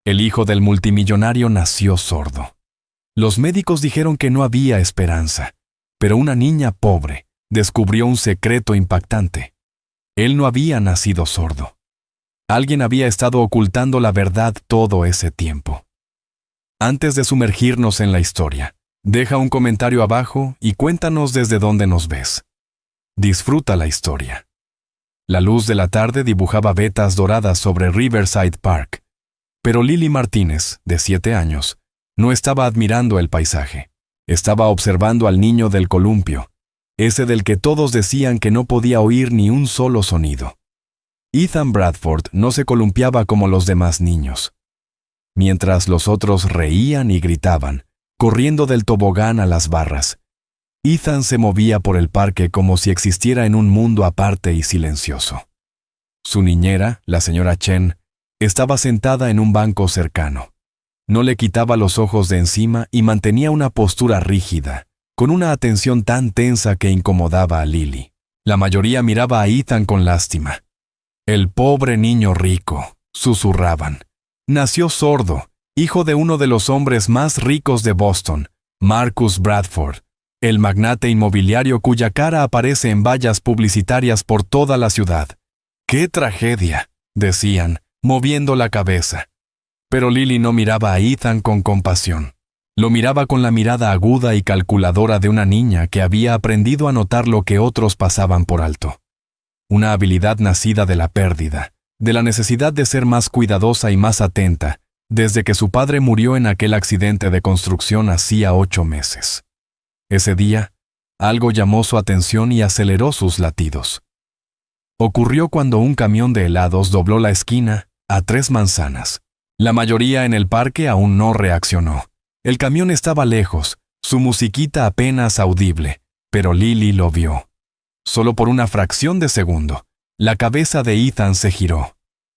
El hijo del multimillonario nació sordo. Los médicos dijeron que no había esperanza, pero una niña pobre descubrió un secreto impactante. Él no había nacido sordo. Alguien había estado ocultando la verdad todo ese tiempo. Antes de sumergirnos en la historia, deja un comentario abajo y cuéntanos desde dónde nos ves. Disfruta la historia. La luz de la tarde dibujaba vetas doradas sobre Riverside Park, pero Lily Martínez, de 7 años, no estaba admirando el paisaje. Estaba observando al niño del columpio, ese del que todos decían que no podía oír ni un solo sonido. Ethan Bradford no se columpiaba como los demás niños. Mientras los otros reían y gritaban, corriendo del tobogán a las barras, Ethan se movía por el parque como si existiera en un mundo aparte y silencioso. Su niñera, la señora Chen, estaba sentada en un banco cercano. No le quitaba los ojos de encima y mantenía una postura rígida, con una atención tan tensa que incomodaba a Lily. La mayoría miraba a Ethan con lástima. «El pobre niño rico», susurraban. «Nació sordo, hijo de uno de los hombres más ricos de Boston, Marcus Bradford, el magnate inmobiliario cuya cara aparece en vallas publicitarias por toda la ciudad. ¡Qué tragedia!», decían, moviendo la cabeza. Pero Lily no miraba a Ethan con compasión. Lo miraba con la mirada aguda y calculadora de una niña que había aprendido a notar lo que otros pasaban por alto. Una habilidad nacida de la pérdida, de la necesidad de ser más cuidadosa y más atenta, desde que su padre murió en aquel accidente de construcción hacía 8 meses. Ese día, algo llamó su atención y aceleró sus latidos. Ocurrió cuando un camión de helados dobló la esquina a 3 manzanas. La mayoría en el parque aún no reaccionó. El camión estaba lejos, su musiquita apenas audible, pero Lily lo vio. Solo por una fracción de segundo, la cabeza de Ethan se giró.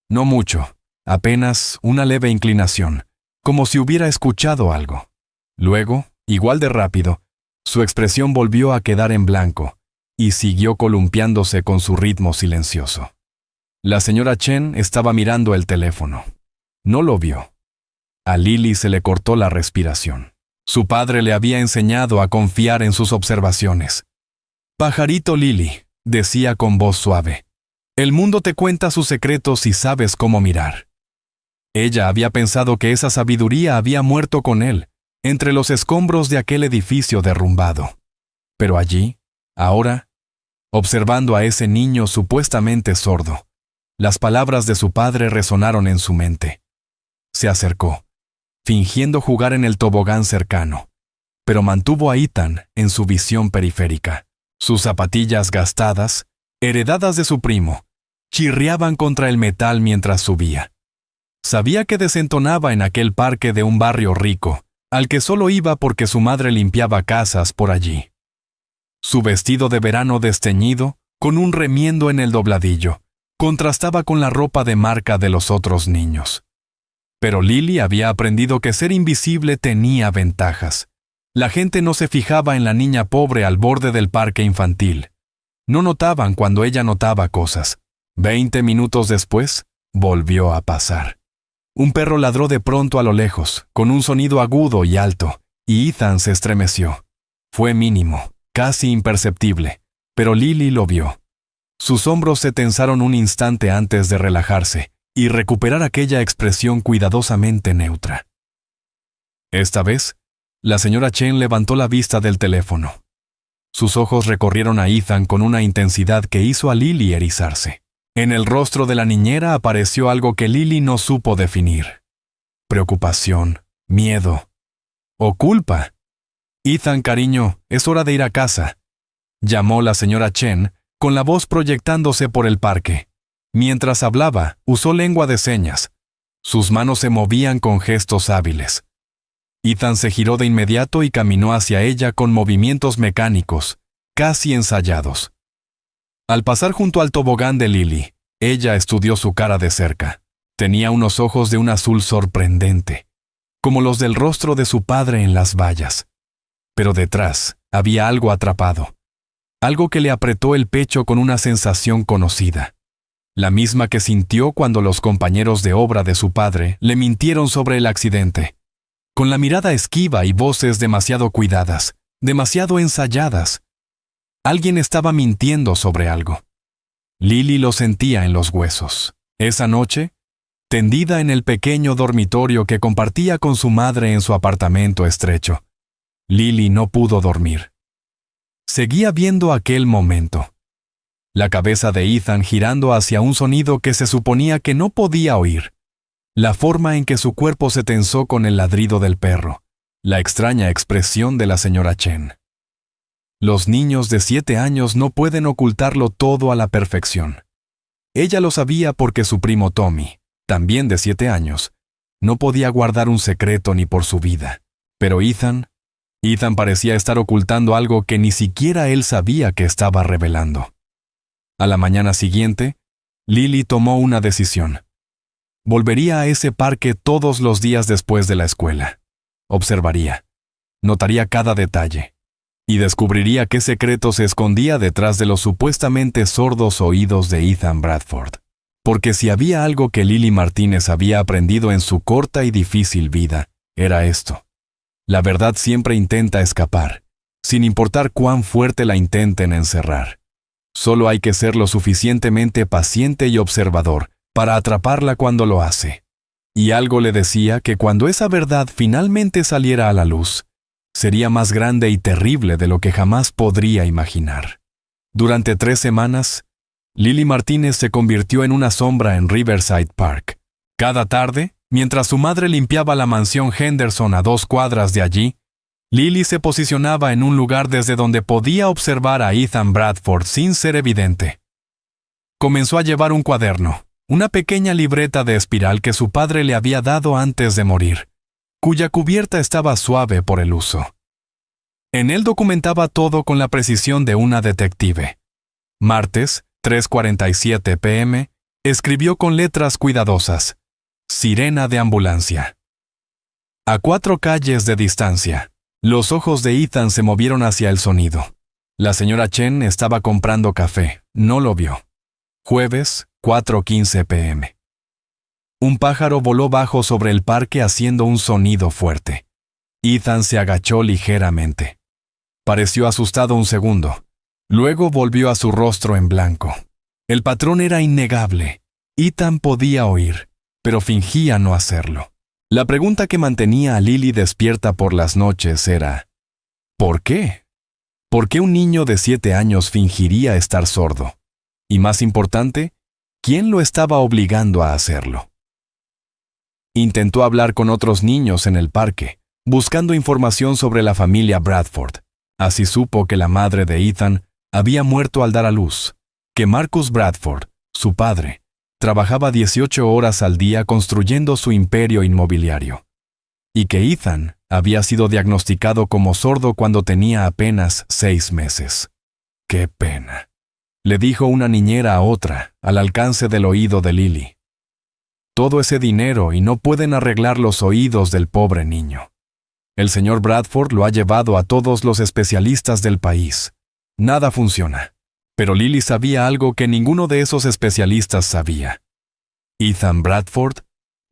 No mucho, apenas una leve inclinación, como si hubiera escuchado algo. Luego, igual de rápido, su expresión volvió a quedar en blanco y siguió columpiándose con su ritmo silencioso. La señora Chen estaba mirando el teléfono. No lo vio. A Lily se le cortó la respiración. Su padre le había enseñado a confiar en sus observaciones. «Pajarito Lily», decía con voz suave, «el mundo te cuenta sus secretos si sabes cómo mirar». Ella había pensado que esa sabiduría había muerto con él, entre los escombros de aquel edificio derrumbado. Pero allí, ahora, observando a ese niño supuestamente sordo, las palabras de su padre resonaron en su mente. Se acercó, fingiendo jugar en el tobogán cercano, pero mantuvo a Ethan en su visión periférica. Sus zapatillas gastadas, heredadas de su primo, chirriaban contra el metal mientras subía. Sabía que desentonaba en aquel parque de un barrio rico, al que solo iba porque su madre limpiaba casas por allí. Su vestido de verano desteñido, con un remiendo en el dobladillo, contrastaba con la ropa de marca de los otros niños. Pero Lily había aprendido que ser invisible tenía ventajas. La gente no se fijaba en la niña pobre al borde del parque infantil. No notaban cuando ella notaba cosas. 20 minutos después, volvió a pasar. Un perro ladró de pronto a lo lejos, con un sonido agudo y alto, y Ethan se estremeció. Fue mínimo, casi imperceptible, pero Lily lo vio. Sus hombros se tensaron un instante antes de relajarse y recuperar aquella expresión cuidadosamente neutra. Esta vez, la señora Chen levantó la vista del teléfono. Sus ojos recorrieron a Ethan con una intensidad que hizo a Lily erizarse. En el rostro de la niñera apareció algo que Lily no supo definir. Preocupación, miedo o culpa. «Ethan, cariño, es hora de ir a casa», llamó la señora Chen, con la voz proyectándose por el parque. Mientras hablaba, usó lengua de señas. Sus manos se movían con gestos hábiles. Ethan se giró de inmediato y caminó hacia ella con movimientos mecánicos, casi ensayados. Al pasar junto al tobogán de Lily, ella estudió su cara de cerca. Tenía unos ojos de un azul sorprendente, como los del rostro de su padre en las vallas. Pero detrás había algo atrapado, algo que le apretó el pecho con una sensación conocida. la misma que sintió cuando los compañeros de obra de su padre le mintieron sobre el accidente. Con la mirada esquiva y voces demasiado cuidadas, demasiado ensayadas. Alguien estaba mintiendo sobre algo. Lily lo sentía en los huesos. Esa noche, tendida en el pequeño dormitorio que compartía con su madre en su apartamento estrecho, Lily no pudo dormir. Seguía viendo aquel momento. La cabeza de Ethan girando hacia un sonido que se suponía que no podía oír. La forma en que su cuerpo se tensó con el ladrido del perro. La extraña expresión de la señora Chen. Los niños de 7 años no pueden ocultarlo todo a la perfección. Ella lo sabía porque su primo Tommy, también de 7 años, no podía guardar un secreto ni por su vida. Pero Ethan parecía estar ocultando algo que ni siquiera él sabía que estaba revelando. A la mañana siguiente, Lily tomó una decisión. Volvería a ese parque todos los días después de la escuela. Observaría, notaría cada detalle, y descubriría qué secreto se escondía detrás de los supuestamente sordos oídos de Ethan Bradford. Porque si había algo que Lily Martínez había aprendido en su corta y difícil vida, era esto. La verdad siempre intenta escapar, sin importar cuán fuerte la intenten encerrar. Solo hay que ser lo suficientemente paciente y observador para atraparla cuando lo hace. Y algo le decía que cuando esa verdad finalmente saliera a la luz, sería más grande y terrible de lo que jamás podría imaginar. Durante 3 semanas, Lily Martínez se convirtió en una sombra en Riverside Park. Cada tarde, mientras su madre limpiaba la mansión Henderson a 2 cuadras de allí, Lily se posicionaba en un lugar desde donde podía observar a Ethan Bradford sin ser evidente. Comenzó a llevar un cuaderno, una pequeña libreta de espiral que su padre le había dado antes de morir, cuya cubierta estaba suave por el uso. En él documentaba todo con la precisión de una detective. Martes, 3:47 p.m., escribió con letras cuidadosas: Sirena de ambulancia. A 4 calles de distancia, los ojos de Ethan se movieron hacia el sonido. La señora Chen estaba comprando café, no lo vio. Jueves, 4:15 p.m. Un pájaro voló bajo sobre el parque haciendo un sonido fuerte. Ethan se agachó ligeramente. Pareció asustado un segundo. Luego volvió a su rostro en blanco. El patrón era innegable. Ethan podía oír, pero fingía no hacerlo. La pregunta que mantenía a Lily despierta por las noches era: ¿por qué? ¿Por qué un niño de 7 años fingiría estar sordo? Y más importante, ¿quién lo estaba obligando a hacerlo? Intentó hablar con otros niños en el parque, buscando información sobre la familia Bradford. Así supo que la madre de Ethan había muerto al dar a luz, que Marcus Bradford, su padre, trabajaba 18 horas al día construyendo su imperio inmobiliario, y que Ethan había sido diagnosticado como sordo cuando tenía apenas 6 meses. ¡Qué pena!, le dijo una niñera a otra, al alcance del oído de Lily. Todo ese dinero y no pueden arreglar los oídos del pobre niño. El señor Bradford lo ha llevado a todos los especialistas del país. Nada funciona. Pero Lily sabía algo que ninguno de esos especialistas sabía. Ethan Bradford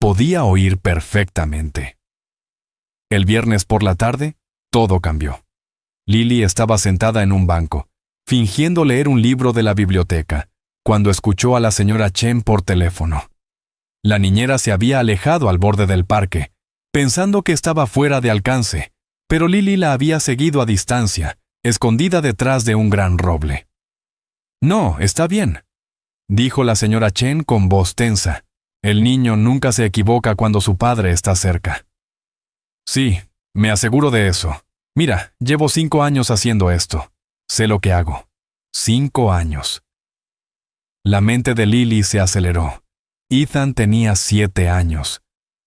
podía oír perfectamente. El viernes por la tarde, todo cambió. Lily estaba sentada en un banco, fingiendo leer un libro de la biblioteca, cuando escuchó a la señora Chen por teléfono. La niñera se había alejado al borde del parque, pensando que estaba fuera de alcance, pero Lily la había seguido a distancia, escondida detrás de un gran roble. «No, está bien», dijo la señora Chen con voz tensa. El niño nunca se equivoca cuando su padre está cerca. «Sí, me aseguro de eso. Mira, llevo 5 años haciendo esto. Sé lo que hago. 5 años». La mente de Lily se aceleró. Ethan tenía 7 años.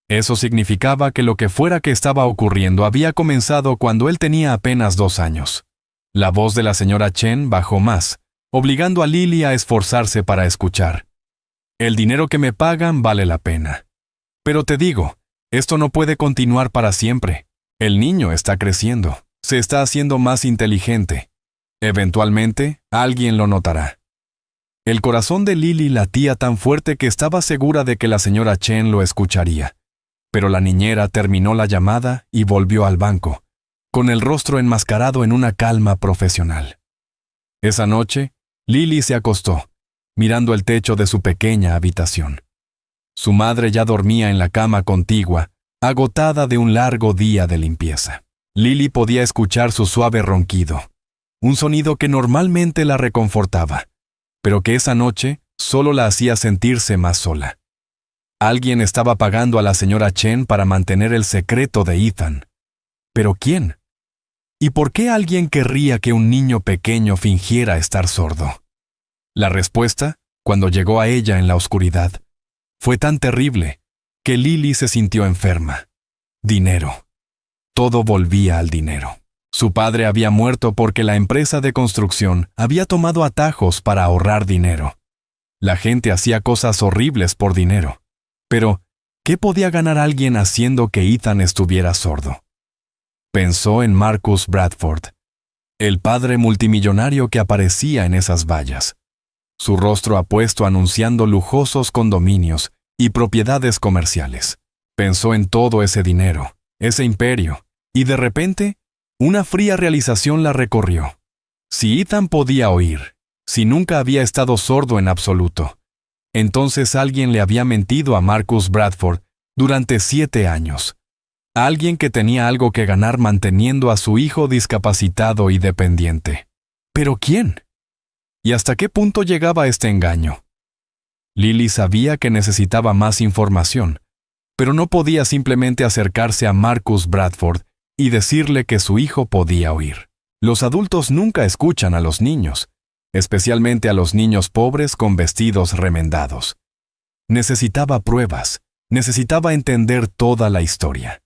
Eso significaba que lo que fuera que estaba ocurriendo había comenzado cuando él tenía apenas 2 años. La voz de la señora Chen bajó más, obligando a Lily a esforzarse para escuchar. «El dinero que me pagan vale la pena. Pero te digo, esto no puede continuar para siempre. El niño está creciendo, se está haciendo más inteligente. Eventualmente, alguien lo notará». El corazón de Lily latía tan fuerte que estaba segura de que la señora Chen lo escucharía. Pero la niñera terminó la llamada y volvió al banco, con el rostro enmascarado en una calma profesional. Esa noche, Lily se acostó, mirando el techo de su pequeña habitación. Su madre ya dormía en la cama contigua, agotada de un largo día de limpieza. Lily podía escuchar su suave ronquido, un sonido que normalmente la reconfortaba, pero que esa noche solo la hacía sentirse más sola. Alguien estaba pagando a la señora Chen para mantener el secreto de Ethan. ¿Pero quién? ¿Y por qué alguien querría que un niño pequeño fingiera estar sordo? La respuesta, cuando llegó a ella en la oscuridad, fue tan terrible que Lily se sintió enferma. Dinero. Todo volvía al dinero. Su padre había muerto porque la empresa de construcción había tomado atajos para ahorrar dinero. La gente hacía cosas horribles por dinero. Pero, ¿qué podía ganar alguien haciendo que Ethan estuviera sordo? Pensó en Marcus Bradford, el padre multimillonario que aparecía en esas vallas, su rostro apuesto anunciando lujosos condominios y propiedades comerciales. Pensó en todo ese dinero, ese imperio, y de repente, una fría realización la recorrió. Si Ethan podía oír, si nunca había estado sordo en absoluto, entonces alguien le había mentido a Marcus Bradford durante 7 años. Alguien que tenía algo que ganar manteniendo a su hijo discapacitado y dependiente. ¿Pero quién? ¿Y hasta qué punto llegaba este engaño? Lily sabía que necesitaba más información, pero no podía simplemente acercarse a Marcus Bradford y decirle que su hijo podía oír. Los adultos nunca escuchan a los niños, especialmente a los niños pobres con vestidos remendados. Necesitaba pruebas, necesitaba entender toda la historia.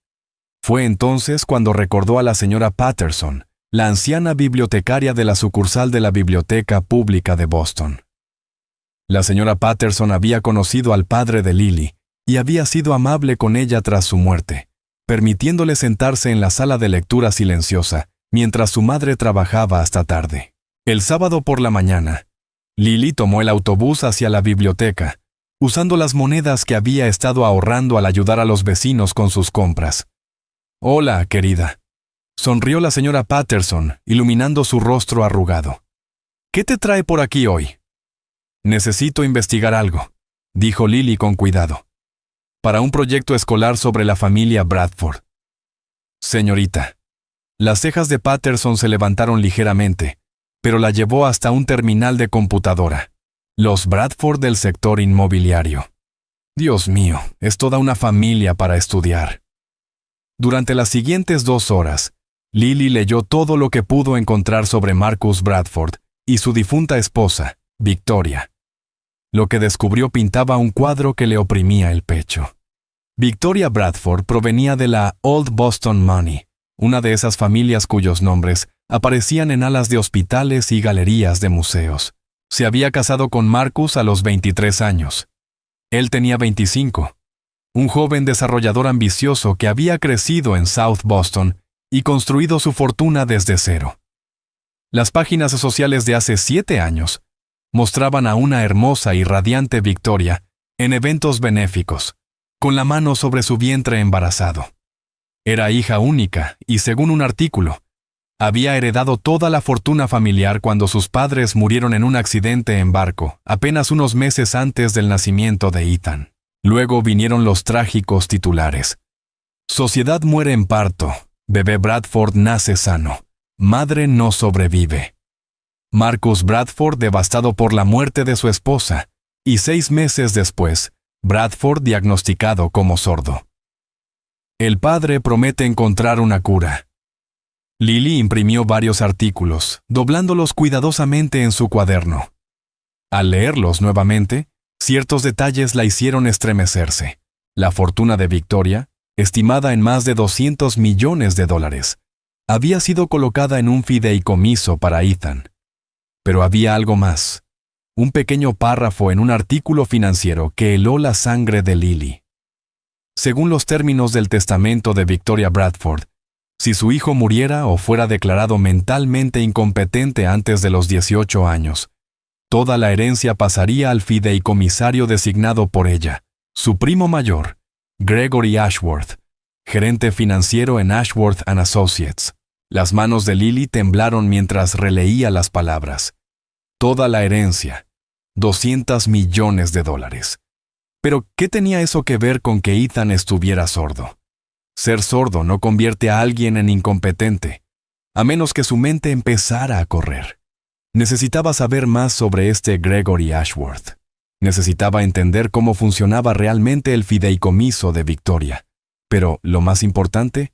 Fue entonces cuando recordó a la señora Patterson, la anciana bibliotecaria de la sucursal de la Biblioteca Pública de Boston. La señora Patterson había conocido al padre de Lily y había sido amable con ella tras su muerte, permitiéndole sentarse en la sala de lectura silenciosa mientras su madre trabajaba hasta tarde. El sábado por la mañana, Lily tomó el autobús hacia la biblioteca, usando las monedas que había estado ahorrando al ayudar a los vecinos con sus compras. «Hola, querida», sonrió la señora Patterson, iluminando su rostro arrugado. «¿Qué te trae por aquí hoy?» «Necesito investigar algo», dijo Lily con cuidado. «Para un proyecto escolar sobre la familia Bradford». «Señorita». Las cejas de Patterson se levantaron ligeramente, pero la llevó hasta un terminal de computadora. Los Bradford del sector inmobiliario. Dios mío, es toda una familia para estudiar. Durante las siguientes 2 horas, Lily leyó todo lo que pudo encontrar sobre Marcus Bradford y su difunta esposa, Victoria. Lo que descubrió pintaba un cuadro que le oprimía el pecho. Victoria Bradford provenía de la Old Boston Money, una de esas familias cuyos nombres aparecían en alas de hospitales y galerías de museos. Se había casado con Marcus a los 23 años. Él tenía 25. Un joven desarrollador ambicioso que había crecido en South Boston y construido su fortuna desde cero. Las páginas sociales de hace 7 años mostraban a una hermosa y radiante Victoria en eventos benéficos, con la mano sobre su vientre embarazado. Era hija única y, según un artículo, había heredado toda la fortuna familiar cuando sus padres murieron en un accidente en barco, apenas unos meses antes del nacimiento de Ethan. Luego vinieron los trágicos titulares. Sociedad muere en parto, bebé Bradford nace sano, madre no sobrevive. Marcus Bradford devastado por la muerte de su esposa, y 6 meses después, Bradford diagnosticado como sordo. El padre promete encontrar una cura. Lily imprimió varios artículos, doblándolos cuidadosamente en su cuaderno. Al leerlos nuevamente, ciertos detalles la hicieron estremecerse. La fortuna de Victoria, estimada en más de $200 millones, había sido colocada en un fideicomiso para Ethan. Pero había algo más. Un pequeño párrafo en un artículo financiero que heló la sangre de Lily. Según los términos del testamento de Victoria Bradford, si su hijo muriera o fuera declarado mentalmente incompetente antes de los 18 años, Toda la herencia pasaría al fideicomisario designado por ella, su primo mayor, Gregory Ashworth, gerente financiero en Ashworth & Associates. Las manos de Lily temblaron mientras releía las palabras. Toda la herencia, $200 millones. Pero, ¿qué tenía eso que ver con que Ethan estuviera sordo? Ser sordo no convierte a alguien en incompetente, a menos que su mente empezara a correr. Necesitaba saber más sobre este Gregory Ashworth. Necesitaba entender cómo funcionaba realmente el fideicomiso de Victoria. Pero, lo más importante,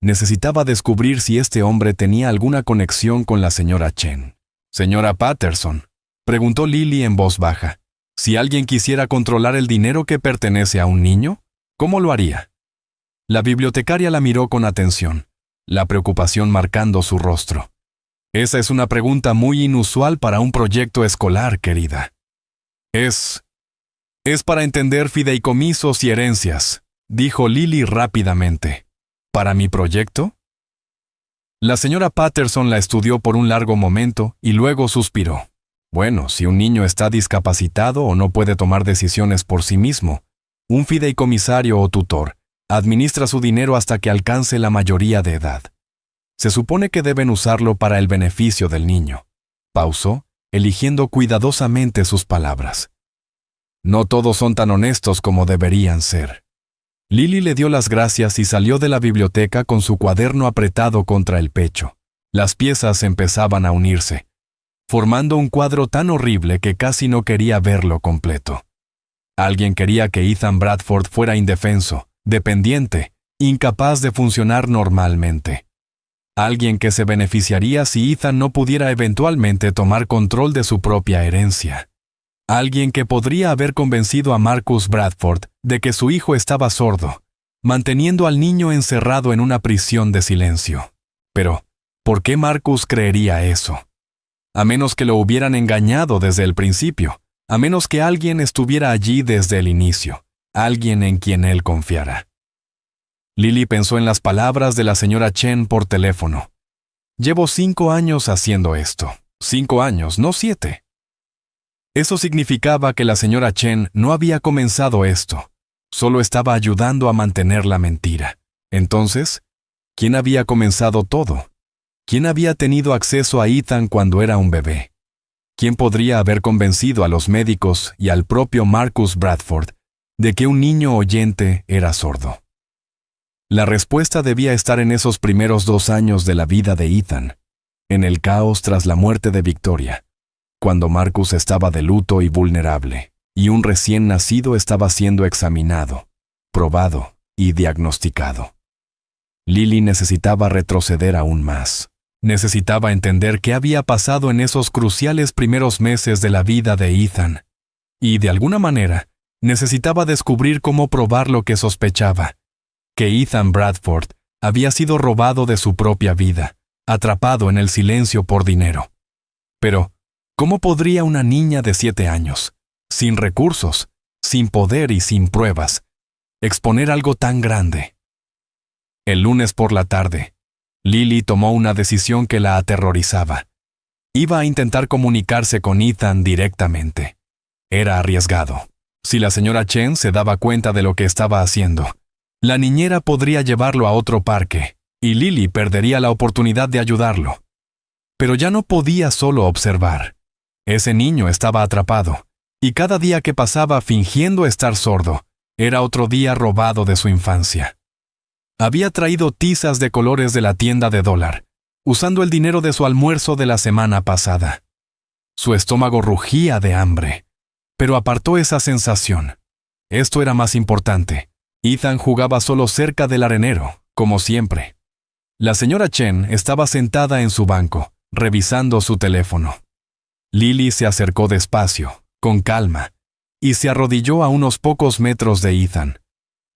necesitaba descubrir si este hombre tenía alguna conexión con la señora Chen. «Señora Patterson», preguntó Lily en voz baja, «si alguien quisiera controlar el dinero que pertenece a un niño, ¿cómo lo haría?» La bibliotecaria la miró con atención, la preocupación marcando su rostro. «Esa es una pregunta muy inusual para un proyecto escolar, querida. Es para entender fideicomisos y herencias», dijo Lily rápidamente. «¿Para mi proyecto?» La señora Patterson la estudió por un largo momento y luego suspiró. «Bueno, si un niño está discapacitado o no puede tomar decisiones por sí mismo, un fideicomisario o tutor administra su dinero hasta que alcance la mayoría de edad. Se supone que deben usarlo para el beneficio del niño». Pausó, eligiendo cuidadosamente sus palabras. «No todos son tan honestos como deberían ser». Lily le dio las gracias y salió de la biblioteca con su cuaderno apretado contra el pecho. Las piezas empezaban a unirse, formando un cuadro tan horrible que casi no quería verlo completo. Alguien quería que Ethan Bradford fuera indefenso, dependiente, incapaz de funcionar normalmente. Alguien que se beneficiaría si Ethan no pudiera eventualmente tomar control de su propia herencia. Alguien que podría haber convencido a Marcus Bradford de que su hijo estaba sordo, manteniendo al niño encerrado en una prisión de silencio. Pero, ¿por qué Marcus creería eso? A menos que lo hubieran engañado desde el principio, a menos que alguien estuviera allí desde el inicio, alguien en quien él confiara. Lily pensó en las palabras de la señora Chen por teléfono. «Llevo 5 años haciendo esto. 5 años, no 7. Eso significaba que la señora Chen no había comenzado esto, solo estaba ayudando a mantener la mentira. Entonces, ¿quién había comenzado todo? ¿Quién había tenido acceso a Ethan cuando era un bebé? ¿Quién podría haber convencido a los médicos y al propio Marcus Bradford de que un niño oyente era sordo? La respuesta debía estar en esos primeros 2 años de la vida de Ethan, en el caos tras la muerte de Victoria, cuando Marcus estaba de luto y vulnerable, y un recién nacido estaba siendo examinado, probado y diagnosticado. Lily necesitaba retroceder aún más. Necesitaba entender qué había pasado en esos cruciales primeros meses de la vida de Ethan. Y, de alguna manera, necesitaba descubrir cómo probar lo que sospechaba, que Ethan Bradford había sido robado de su propia vida, atrapado en el silencio por dinero. Pero, ¿cómo podría una niña de 7 años, sin recursos, sin poder y sin pruebas, exponer algo tan grande? El lunes por la tarde, Lily tomó una decisión que la aterrorizaba. Iba a intentar comunicarse con Ethan directamente. Era arriesgado. Si la señora Chen se daba cuenta de lo que estaba haciendo, la niñera podría llevarlo a otro parque, y Lily perdería la oportunidad de ayudarlo. Pero ya no podía solo observar. Ese niño estaba atrapado, y cada día que pasaba fingiendo estar sordo, era otro día robado de su infancia. Había traído tizas de colores de la tienda de dólar, usando el dinero de su almuerzo de la semana pasada. Su estómago rugía de hambre, pero apartó esa sensación. Esto era más importante. Ethan jugaba solo cerca del arenero, como siempre. La señora Chen estaba sentada en su banco, revisando su teléfono. Lily se acercó despacio, con calma, y se arrodilló a unos pocos metros de Ethan.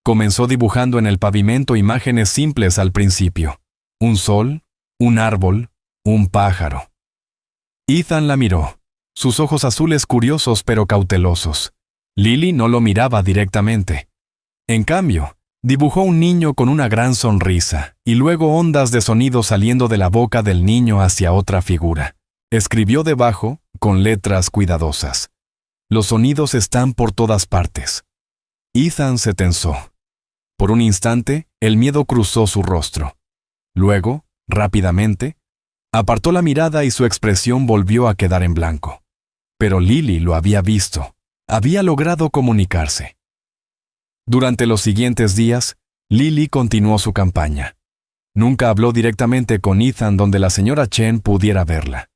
Comenzó dibujando en el pavimento imágenes simples al principio. Un sol, un árbol, un pájaro. Ethan la miró, sus ojos azules curiosos pero cautelosos. Lily no lo miraba directamente. En cambio, dibujó un niño con una gran sonrisa y luego ondas de sonido saliendo de la boca del niño hacia otra figura. Escribió debajo, con letras cuidadosas: «Los sonidos están por todas partes». Ethan se tensó. Por un instante, el miedo cruzó su rostro. Luego, rápidamente, apartó la mirada y su expresión volvió a quedar en blanco. Pero Lily lo había visto. Había logrado comunicarse. Durante los siguientes días, Lily continuó su campaña. Nunca habló directamente con Ethan donde la señora Chen pudiera verla.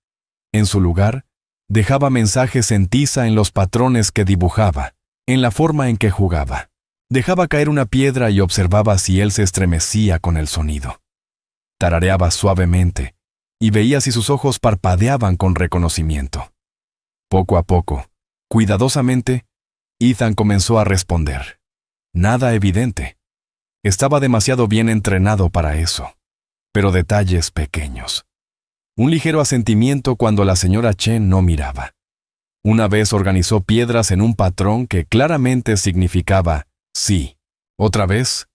En su lugar, dejaba mensajes en tiza en los patrones que dibujaba, en la forma en que jugaba. Dejaba caer una piedra y observaba si él se estremecía con el sonido. Tarareaba suavemente y veía si sus ojos parpadeaban con reconocimiento. Poco a poco, cuidadosamente, Ethan comenzó a responder. Nada evidente. Estaba demasiado bien entrenado para eso. Pero detalles pequeños. Un ligero asentimiento cuando la señora Chen no miraba. Una vez organizó piedras en un patrón que claramente significaba sí. Otra vez,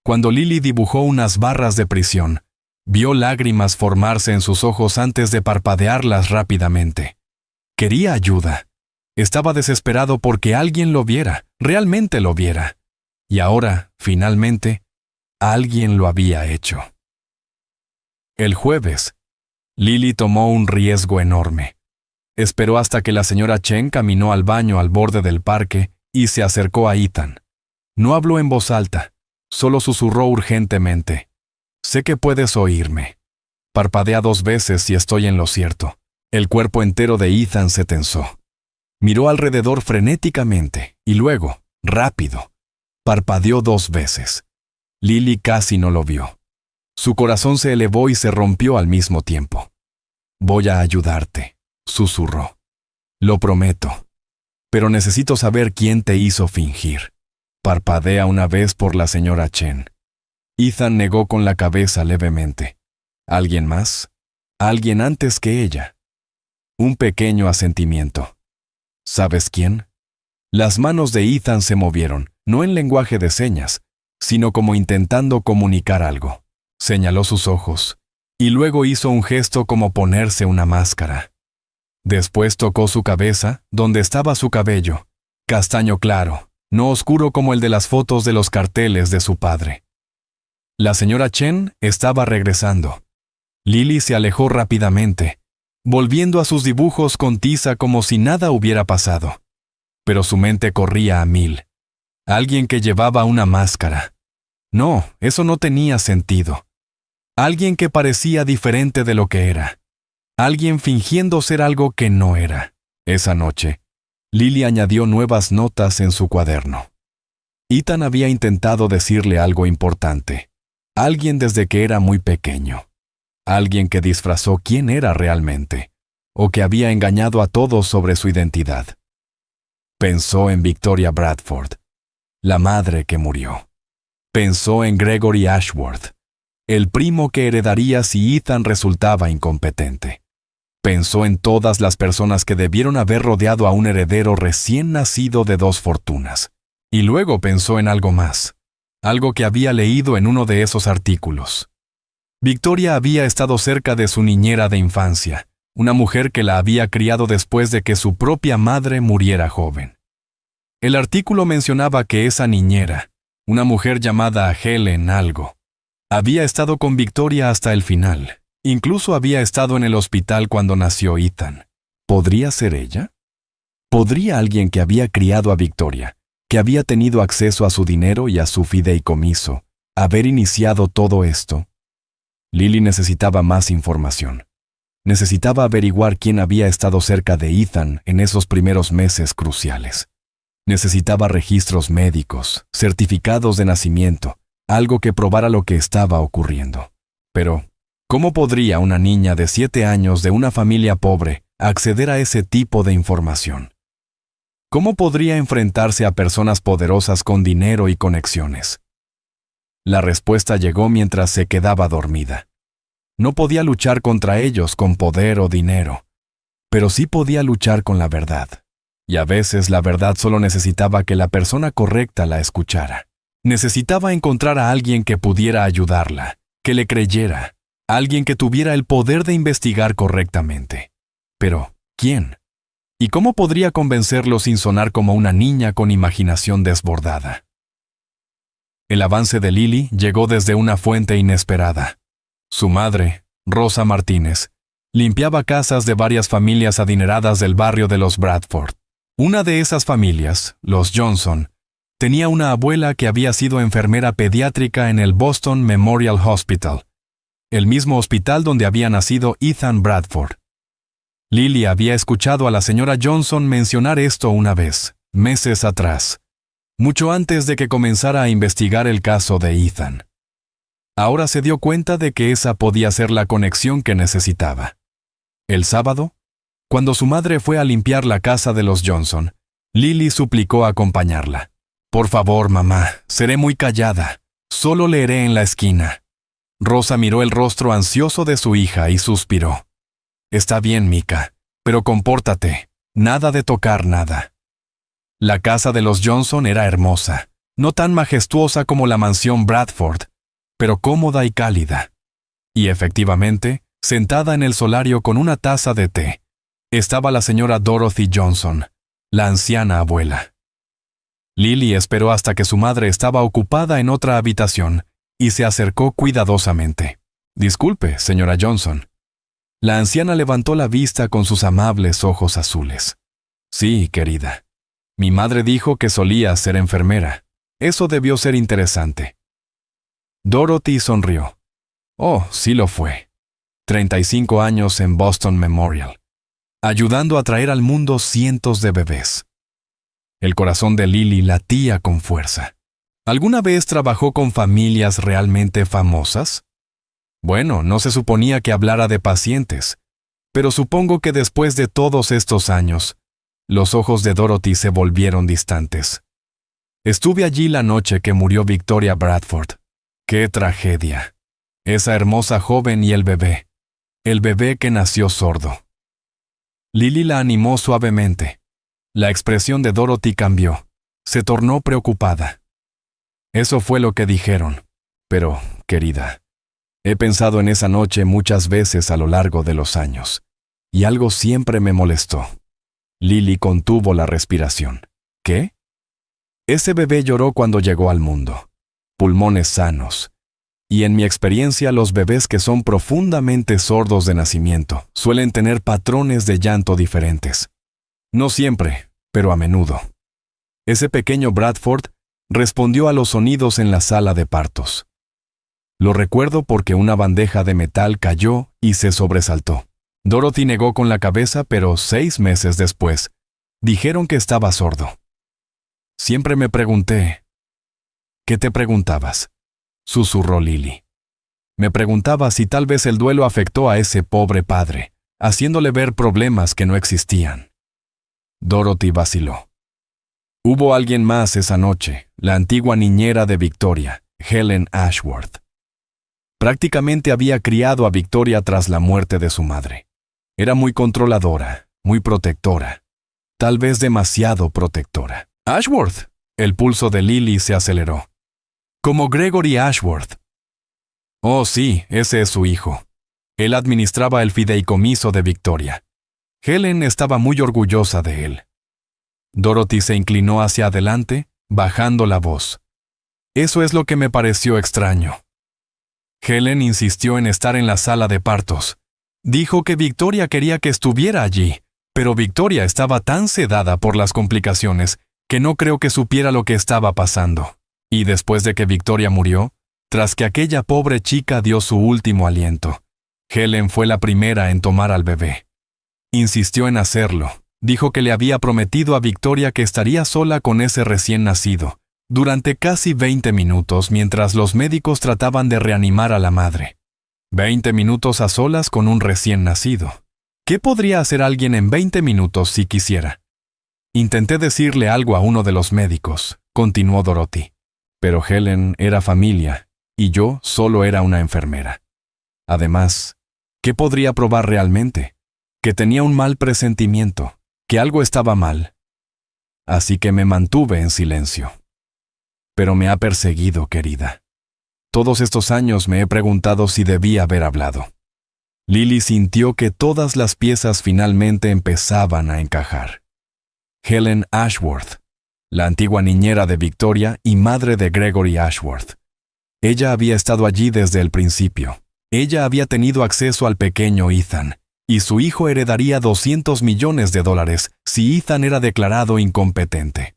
cuando Lily dibujó unas barras de prisión, vio lágrimas formarse en sus ojos antes de parpadearlas rápidamente. Quería ayuda. Estaba desesperado porque alguien lo viera, realmente lo viera. Y ahora, finalmente, alguien lo había hecho. El jueves, Lily tomó un riesgo enorme. Esperó hasta que la señora Chen caminó al baño al borde del parque y se acercó a Ethan. No habló en voz alta, solo susurró urgentemente: «Sé que puedes oírme. Parpadea 2 veces si estoy en lo cierto». El cuerpo entero de Ethan se tensó. Miró alrededor frenéticamente y luego, rápido, parpadeó 2 veces. Lily casi no lo vio. Su corazón se elevó y se rompió al mismo tiempo. «Voy a ayudarte», susurró. «Lo prometo. Pero necesito saber quién te hizo fingir. Parpadea una vez por la señora Chen». Ethan negó con la cabeza levemente. ¿Alguien más? ¿Alguien antes que ella? Un pequeño asentimiento. ¿Sabes quién? Las manos de Ethan se movieron, no en lenguaje de señas, sino como intentando comunicar algo. Señaló sus ojos, y luego hizo un gesto como ponerse una máscara. Después tocó su cabeza, donde estaba su cabello, castaño claro, no oscuro como el de las fotos de los carteles de su padre. La señora Chen estaba regresando. Lily se alejó rápidamente, volviendo a sus dibujos con tiza como si nada hubiera pasado. Pero su mente corría a 1000. Alguien que llevaba una máscara. No, eso no tenía sentido. Alguien que parecía diferente de lo que era. Alguien fingiendo ser algo que no era. Esa noche, Lily añadió nuevas notas en su cuaderno. Ethan había intentado decirle algo importante. Alguien desde que era muy pequeño. Alguien que disfrazó quién era realmente, o que había engañado a todos sobre su identidad. Pensó en Victoria Bradford, la madre que murió. Pensó en Gregory Ashworth, el primo que heredaría si Ethan resultaba incompetente. Pensó en todas las personas que debieron haber rodeado a un heredero recién nacido de 2 fortunas. Y luego pensó en algo más, algo que había leído en uno de esos artículos. Victoria había estado cerca de su niñera de infancia, una mujer que la había criado después de que su propia madre muriera joven. El artículo mencionaba que esa niñera, una mujer llamada Helen algo, había estado con Victoria hasta el final. Incluso había estado en el hospital cuando nació Ethan. ¿Podría ser ella? ¿Podría alguien que había criado a Victoria, que había tenido acceso a su dinero y a su fideicomiso, haber iniciado todo esto? Lily necesitaba más información. Necesitaba averiguar quién había estado cerca de Ethan en esos primeros meses cruciales. Necesitaba registros médicos, certificados de nacimiento, algo que probara lo que estaba ocurriendo. Pero, ¿cómo podría una niña de 7 años de una familia pobre acceder a ese tipo de información? ¿Cómo podría enfrentarse a personas poderosas con dinero y conexiones? La respuesta llegó mientras se quedaba dormida. No podía luchar contra ellos con poder o dinero, pero sí podía luchar con la verdad. Y a veces la verdad solo necesitaba que la persona correcta la escuchara. Necesitaba encontrar a alguien que pudiera ayudarla, que le creyera, alguien que tuviera el poder de investigar correctamente. Pero, ¿quién? ¿Y cómo podría convencerlo sin sonar como una niña con imaginación desbordada? El avance de Lily llegó desde una fuente inesperada. Su madre, Rosa Martínez, limpiaba casas de varias familias adineradas del barrio de los Bradford. Una de esas familias, los Johnson, tenía una abuela que había sido enfermera pediátrica en el Boston Memorial Hospital, el mismo hospital donde había nacido Ethan Bradford. Lily había escuchado a la señora Johnson mencionar esto una vez, meses atrás, mucho antes de que comenzara a investigar el caso de Ethan. Ahora se dio cuenta de que esa podía ser la conexión que necesitaba. El sábado, cuando su madre fue a limpiar la casa de los Johnson, Lily suplicó acompañarla. «Por favor, mamá, seré muy callada. Solo leeré en la esquina». Rosa miró el rostro ansioso de su hija y suspiró. «Está bien, Mika, pero compórtate. Nada de tocar nada». La casa de los Johnson era hermosa, no tan majestuosa como la mansión Bradford, pero cómoda y cálida. Y efectivamente, sentada en el solario con una taza de té, estaba la señora Dorothy Johnson, la anciana abuela. Lily esperó hasta que su madre estaba ocupada en otra habitación y se acercó cuidadosamente. «Disculpe, señora Johnson». La anciana levantó la vista con sus amables ojos azules. «Sí, querida. Mi madre dijo que solía ser enfermera. Eso debió ser interesante». Dorothy sonrió. «Oh, sí lo fue. 35 años en Boston Memorial, ayudando a traer al mundo cientos de bebés». El corazón de Lily latía con fuerza. ¿Alguna vez trabajó con familias realmente famosas? Bueno, no se suponía que hablara de pacientes, pero supongo que después de todos estos años, los ojos de Dorothy se volvieron distantes. «Estuve allí la noche que murió Victoria Bradford. ¡Qué tragedia! Esa hermosa joven y el bebé que nació sordo». Lily la animó suavemente. La expresión de Dorothy cambió. Se tornó preocupada. «Eso fue lo que dijeron. Pero, querida, he pensado en esa noche muchas veces a lo largo de los años, y algo siempre me molestó». Lily contuvo la respiración. «¿Qué?» «Ese bebé lloró cuando llegó al mundo. Pulmones sanos. Y en mi experiencia, los bebés que son profundamente sordos de nacimiento suelen tener patrones de llanto diferentes. No siempre, pero a menudo. Ese pequeño Bradford respondió a los sonidos en la sala de partos. Lo recuerdo porque una bandeja de metal cayó y se sobresaltó. Dorothy negó con la cabeza, pero 6 meses después, dijeron que estaba sordo. Siempre me pregunté. ¿Qué te preguntabas?, susurró Lily. Me preguntaba si tal vez el duelo afectó a ese pobre padre, haciéndole ver problemas que no existían. Dorothy vaciló. Hubo alguien más esa noche, la antigua niñera de Victoria, Helen Ashworth. Prácticamente había criado a Victoria tras la muerte de su madre. Era muy controladora, muy protectora, tal vez demasiado protectora. «Ashworth». El pulso de Lily se aceleró. «Como Gregory Ashworth». «Oh, sí, ese es su hijo. Él administraba el fideicomiso de Victoria. Helen estaba muy orgullosa de él». Dorothy se inclinó hacia adelante, bajando la voz. «Eso es lo que me pareció extraño». Helen insistió en estar en la sala de partos. Dijo que Victoria quería que estuviera allí, pero Victoria estaba tan sedada por las complicaciones que no creo que supiera lo que estaba pasando. Y después de que Victoria murió, tras que aquella pobre chica dio su último aliento, Helen fue la primera en tomar al bebé. Insistió en hacerlo. Dijo que le había prometido a Victoria que estaría sola con ese recién nacido, durante casi 20 minutos mientras los médicos trataban de reanimar a la madre. 20 minutos a solas con un recién nacido. ¿Qué podría hacer alguien en 20 minutos si quisiera? Intenté decirle algo a uno de los médicos, continuó Dorothy, pero Helen era familia y yo solo era una enfermera. Además, ¿qué podría probar realmente? Que tenía un mal presentimiento, que algo estaba mal. Así que me mantuve en silencio. Pero me ha perseguido, querida. Todos estos años me he preguntado si debía haber hablado. Lily sintió que todas las piezas finalmente empezaban a encajar. Helen Ashworth, la antigua niñera de Victoria y madre de Gregory Ashworth. Ella había estado allí desde el principio. Ella había tenido acceso al pequeño Ethan, y su hijo heredaría $200 millones si Ethan era declarado incompetente.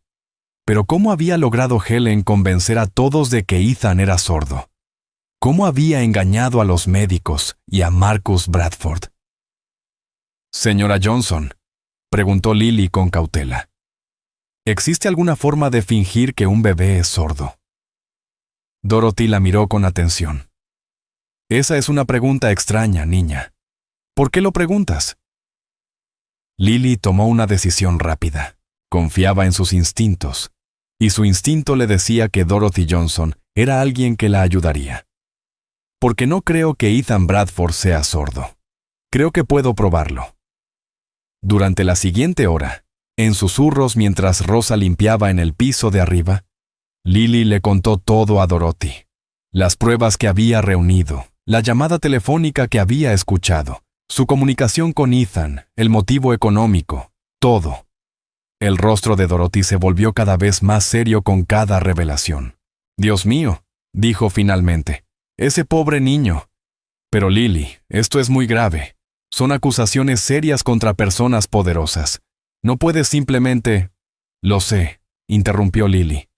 Pero ¿cómo había logrado Helen convencer a todos de que Ethan era sordo? ¿Cómo había engañado a los médicos y a Marcus Bradford? «Señora Johnson», preguntó Lily con cautela, ¿existe alguna forma de fingir que un bebé es sordo? Dorothy la miró con atención. «Esa es una pregunta extraña, niña. ¿Por qué lo preguntas?» Lily tomó una decisión rápida. Confiaba en sus instintos, y su instinto le decía que Dorothy Johnson era alguien que la ayudaría. «Porque no creo que Ethan Bradford sea sordo. Creo que puedo probarlo». Durante la siguiente hora, en susurros mientras Rosa limpiaba en el piso de arriba, Lily le contó todo a Dorothy. Las pruebas que había reunido, la llamada telefónica que había escuchado, su comunicación con Ethan, el motivo económico, todo. El rostro de Dorothy se volvió cada vez más serio con cada revelación. «Dios mío», dijo finalmente, «ese pobre niño». «Pero Lily, esto es muy grave. Son acusaciones serias contra personas poderosas. No puedes simplemente...» «Lo sé», interrumpió Lily.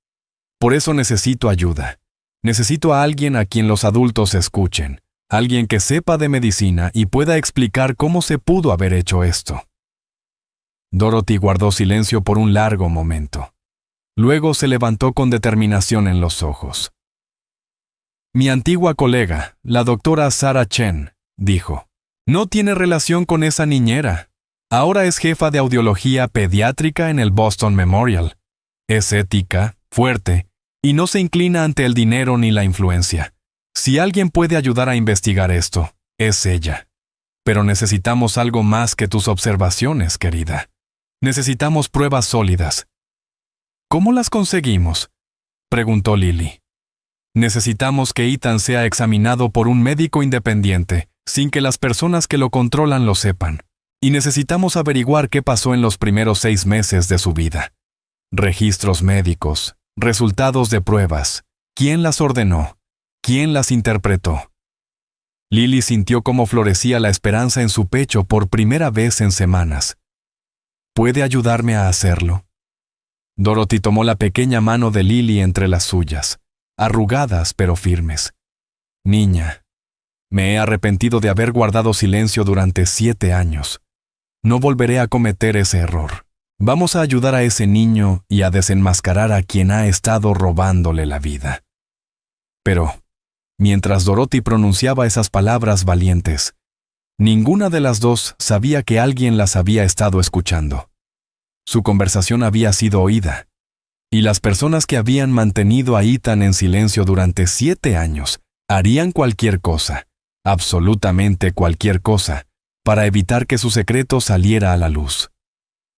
«Por eso necesito ayuda. Necesito a alguien a quien los adultos escuchen. Alguien que sepa de medicina y pueda explicar cómo se pudo haber hecho esto». Dorothy guardó silencio por un largo momento. Luego se levantó con determinación en los ojos. «Mi antigua colega, la doctora Sarah Chen», dijo, «no tiene relación con esa niñera. Ahora es jefa de audiología pediátrica en el Boston Memorial. Es ética, fuerte, y no se inclina ante el dinero ni la influencia. Si alguien puede ayudar a investigar esto, es ella. Pero necesitamos algo más que tus observaciones, querida. Necesitamos pruebas sólidas». «¿Cómo las conseguimos?», preguntó Lily. «Necesitamos que Ethan sea examinado por un médico independiente, sin que las personas que lo controlan lo sepan. Y necesitamos averiguar qué pasó en los primeros 6 meses de su vida. Registros médicos, resultados de pruebas, quién las ordenó, quién las interpretó». Lily sintió cómo florecía la esperanza en su pecho por primera vez en semanas. «¿Puede ayudarme a hacerlo?». Dorothy tomó la pequeña mano de Lily entre las suyas, arrugadas pero firmes. «Niña, me he arrepentido de haber guardado silencio durante 7 años. No volveré a cometer ese error. Vamos a ayudar a ese niño y a desenmascarar a quien ha estado robándole la vida». Pero, mientras Dorothy pronunciaba esas palabras valientes, ninguna de las dos sabía que alguien las había estado escuchando. Su conversación había sido oída, y las personas que habían mantenido a Ethan en silencio durante 7 años harían cualquier cosa, absolutamente cualquier cosa, para evitar que su secreto saliera a la luz.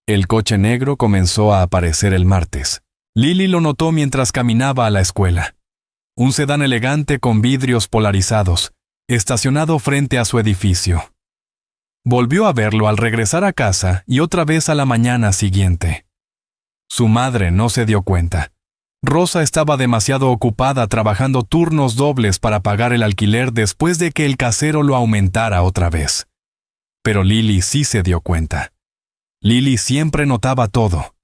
El coche negro comenzó a aparecer el martes. Lily lo notó mientras caminaba a la escuela. Un sedán elegante con vidrios polarizados, estacionado frente a su edificio. Volvió a verlo al regresar a casa y otra vez a la mañana siguiente. Su madre no se dio cuenta. Rosa estaba demasiado ocupada trabajando turnos dobles para pagar el alquiler después de que el casero lo aumentara otra vez. Pero Lily sí se dio cuenta. Lily siempre notaba todo.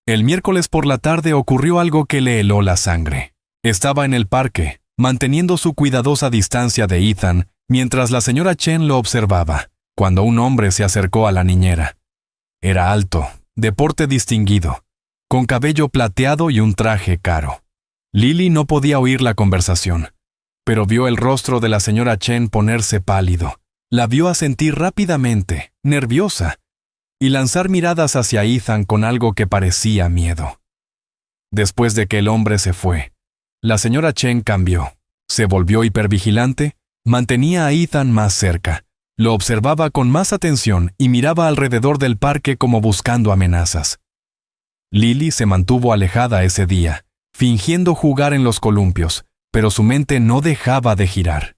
El miércoles por la tarde ocurrió algo que le heló la sangre. Estaba en el parque, manteniendo su cuidadosa distancia de Ethan, mientras la señora Chen lo observaba, cuando un hombre se acercó a la niñera. Era alto, de porte distinguido, con cabello plateado y un traje caro. Lily no podía oír la conversación, pero vio el rostro de la señora Chen ponerse pálido. La vio asentir rápidamente, nerviosa, y lanzar miradas hacia Ethan con algo que parecía miedo. Después de que el hombre se fue, la señora Chen cambió. Se volvió hipervigilante, mantenía a Ethan más cerca, lo observaba con más atención y miraba alrededor del parque como buscando amenazas. Lily se mantuvo alejada ese día, fingiendo jugar en los columpios, pero su mente no dejaba de girar.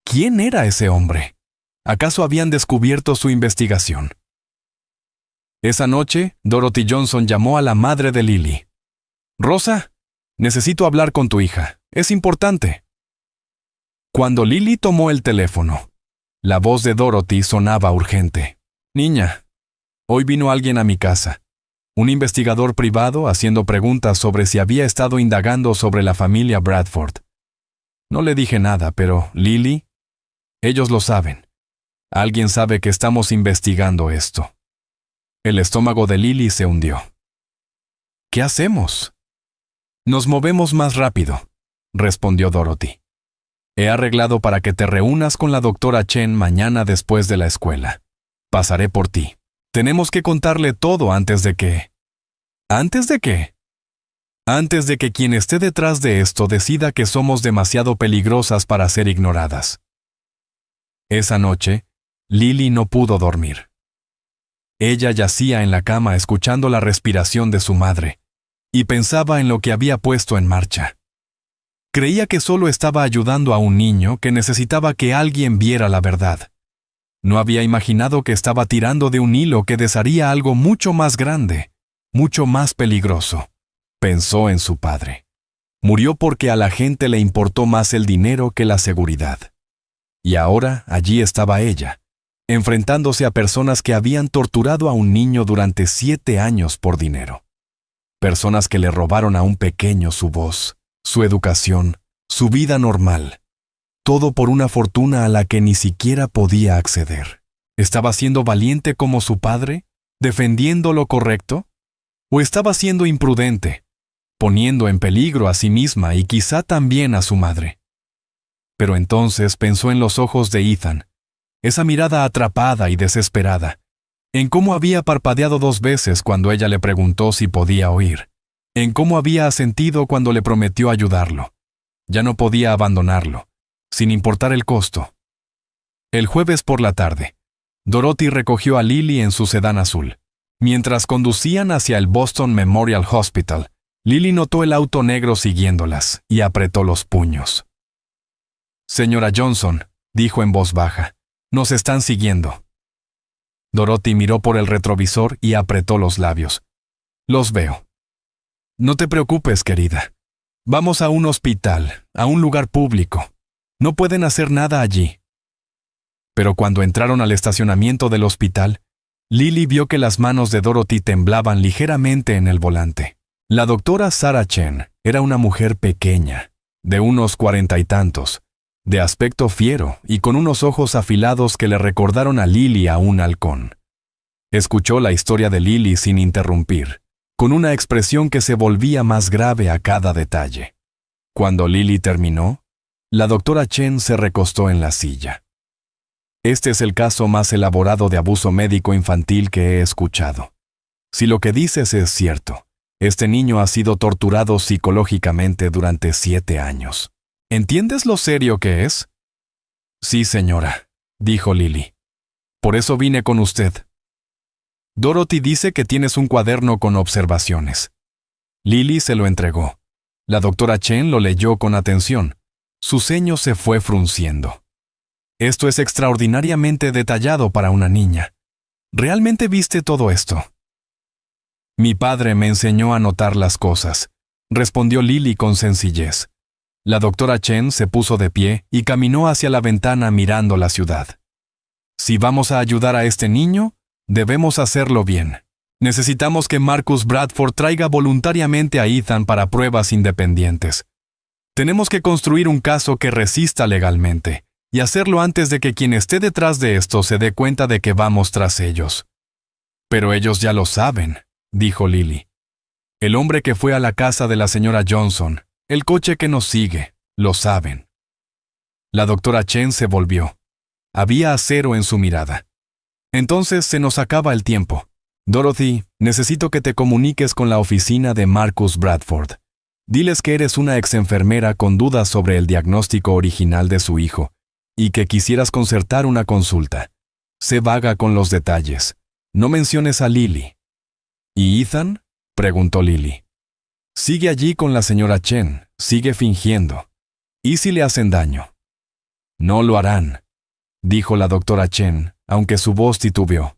¿Quién era ese hombre? ¿Acaso habían descubierto su investigación? Esa noche, Dorothy Johnson llamó a la madre de Lily. «Rosa, necesito hablar con tu hija. Es importante». Cuando Lily tomó el teléfono, la voz de Dorothy sonaba urgente. «Niña, hoy vino alguien a mi casa. Un investigador privado haciendo preguntas sobre si había estado indagando sobre la familia Bradford. No le dije nada, pero, Lily, ellos lo saben. Alguien sabe que estamos investigando esto». El estómago de Lily se hundió. «¿Qué hacemos?» «Nos movemos más rápido», respondió Dorothy. «He arreglado para que te reúnas con la doctora Chen mañana después de la escuela. Pasaré por ti. Tenemos que contarle todo antes de que... ¿Antes de qué? Antes de que quien esté detrás de esto decida que somos demasiado peligrosas para ser ignoradas». Esa noche, Lily no pudo dormir. Ella yacía en la cama escuchando la respiración de su madre y pensaba en lo que había puesto en marcha. Creía que solo estaba ayudando a un niño que necesitaba que alguien viera la verdad. No había imaginado que estaba tirando de un hilo que desharía algo mucho más grande, mucho más peligroso. Pensó en su padre. Murió porque a la gente le importó más el dinero que la seguridad. Y ahora allí estaba ella, enfrentándose a personas que habían torturado a un niño durante 7 años por dinero. Personas que le robaron a un pequeño su voz, su educación, su vida normal. Todo por una fortuna a la que ni siquiera podía acceder. ¿Estaba siendo valiente como su padre, defendiendo lo correcto? ¿O estaba siendo imprudente, poniendo en peligro a sí misma y quizá también a su madre? Pero entonces pensó en los ojos de Ethan, esa mirada atrapada y desesperada, en cómo había parpadeado 2 veces cuando ella le preguntó si podía oír, en cómo había asentido cuando le prometió ayudarlo. Ya no podía abandonarlo, sin importar el costo. El jueves por la tarde, Dorothy recogió a Lily en su sedán azul. Mientras conducían hacia el Boston Memorial Hospital, Lily notó el auto negro siguiéndolas y apretó los puños. «Señora Johnson», dijo en voz baja, «nos están siguiendo». Dorothy miró por el retrovisor y apretó los labios. «Los veo». «No te preocupes, querida. Vamos a un hospital, a un lugar público. No pueden hacer nada allí». Pero cuando entraron al estacionamiento del hospital, Lily vio que las manos de Dorothy temblaban ligeramente en el volante. La doctora Sarah Chen era una mujer pequeña, de unos 40 y tantos, de aspecto fiero y con unos ojos afilados que le recordaron a Lily a un halcón. Escuchó la historia de Lily sin interrumpir, con una expresión que se volvía más grave a cada detalle. Cuando Lily terminó, la doctora Chen se recostó en la silla. «Este es el caso más elaborado de abuso médico infantil que he escuchado. Si lo que dices es cierto, este niño ha sido torturado psicológicamente durante 7 años. ¿Entiendes lo serio que es?» «Sí, señora», dijo Lily. «Por eso vine con usted». «Dorothy dice que tienes un cuaderno con observaciones». Lily se lo entregó. La doctora Chen lo leyó con atención. Su ceño se fue frunciendo. «Esto es extraordinariamente detallado para una niña. ¿Realmente viste todo esto?» «Mi padre me enseñó a notar las cosas», respondió Lily con sencillez. La doctora Chen se puso de pie y caminó hacia la ventana mirando la ciudad. «Si vamos a ayudar a este niño, debemos hacerlo bien. Necesitamos que Marcus Bradford traiga voluntariamente a Ethan para pruebas independientes. Tenemos que construir un caso que resista legalmente, y hacerlo antes de que quien esté detrás de esto se dé cuenta de que vamos tras ellos». «Pero ellos ya lo saben», dijo Lily. «El hombre que fue a la casa de la señora Johnson, el coche que nos sigue, lo saben». La doctora Chen se volvió. Había acero en su mirada. «Entonces se nos acaba el tiempo. Dorothy, necesito que te comuniques con la oficina de Marcus Bradford. Diles que eres una ex-enfermera con dudas sobre el diagnóstico original de su hijo y que quisieras concertar una consulta. Sé vaga con los detalles. No menciones a Lily». «¿Y Ethan?», preguntó Lily. «Sigue allí con la señora Chen, sigue fingiendo. ¿Y si le hacen daño?» «No lo harán». dijo la doctora Chen, aunque su voz titubeó.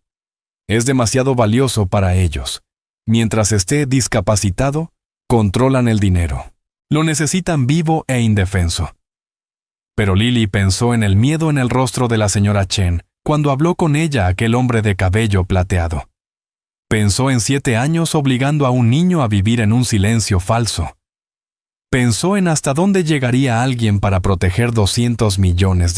Es demasiado valioso para ellos. Mientras esté discapacitado, controlan el dinero. Lo necesitan vivo e indefenso. Pero Lily pensó en el miedo en el rostro de la señora Chen cuando habló con ella aquel hombre de cabello plateado. Pensó en 7 años obligando a un niño a vivir en un silencio falso. Pensó en hasta dónde llegaría alguien para proteger $200 millones.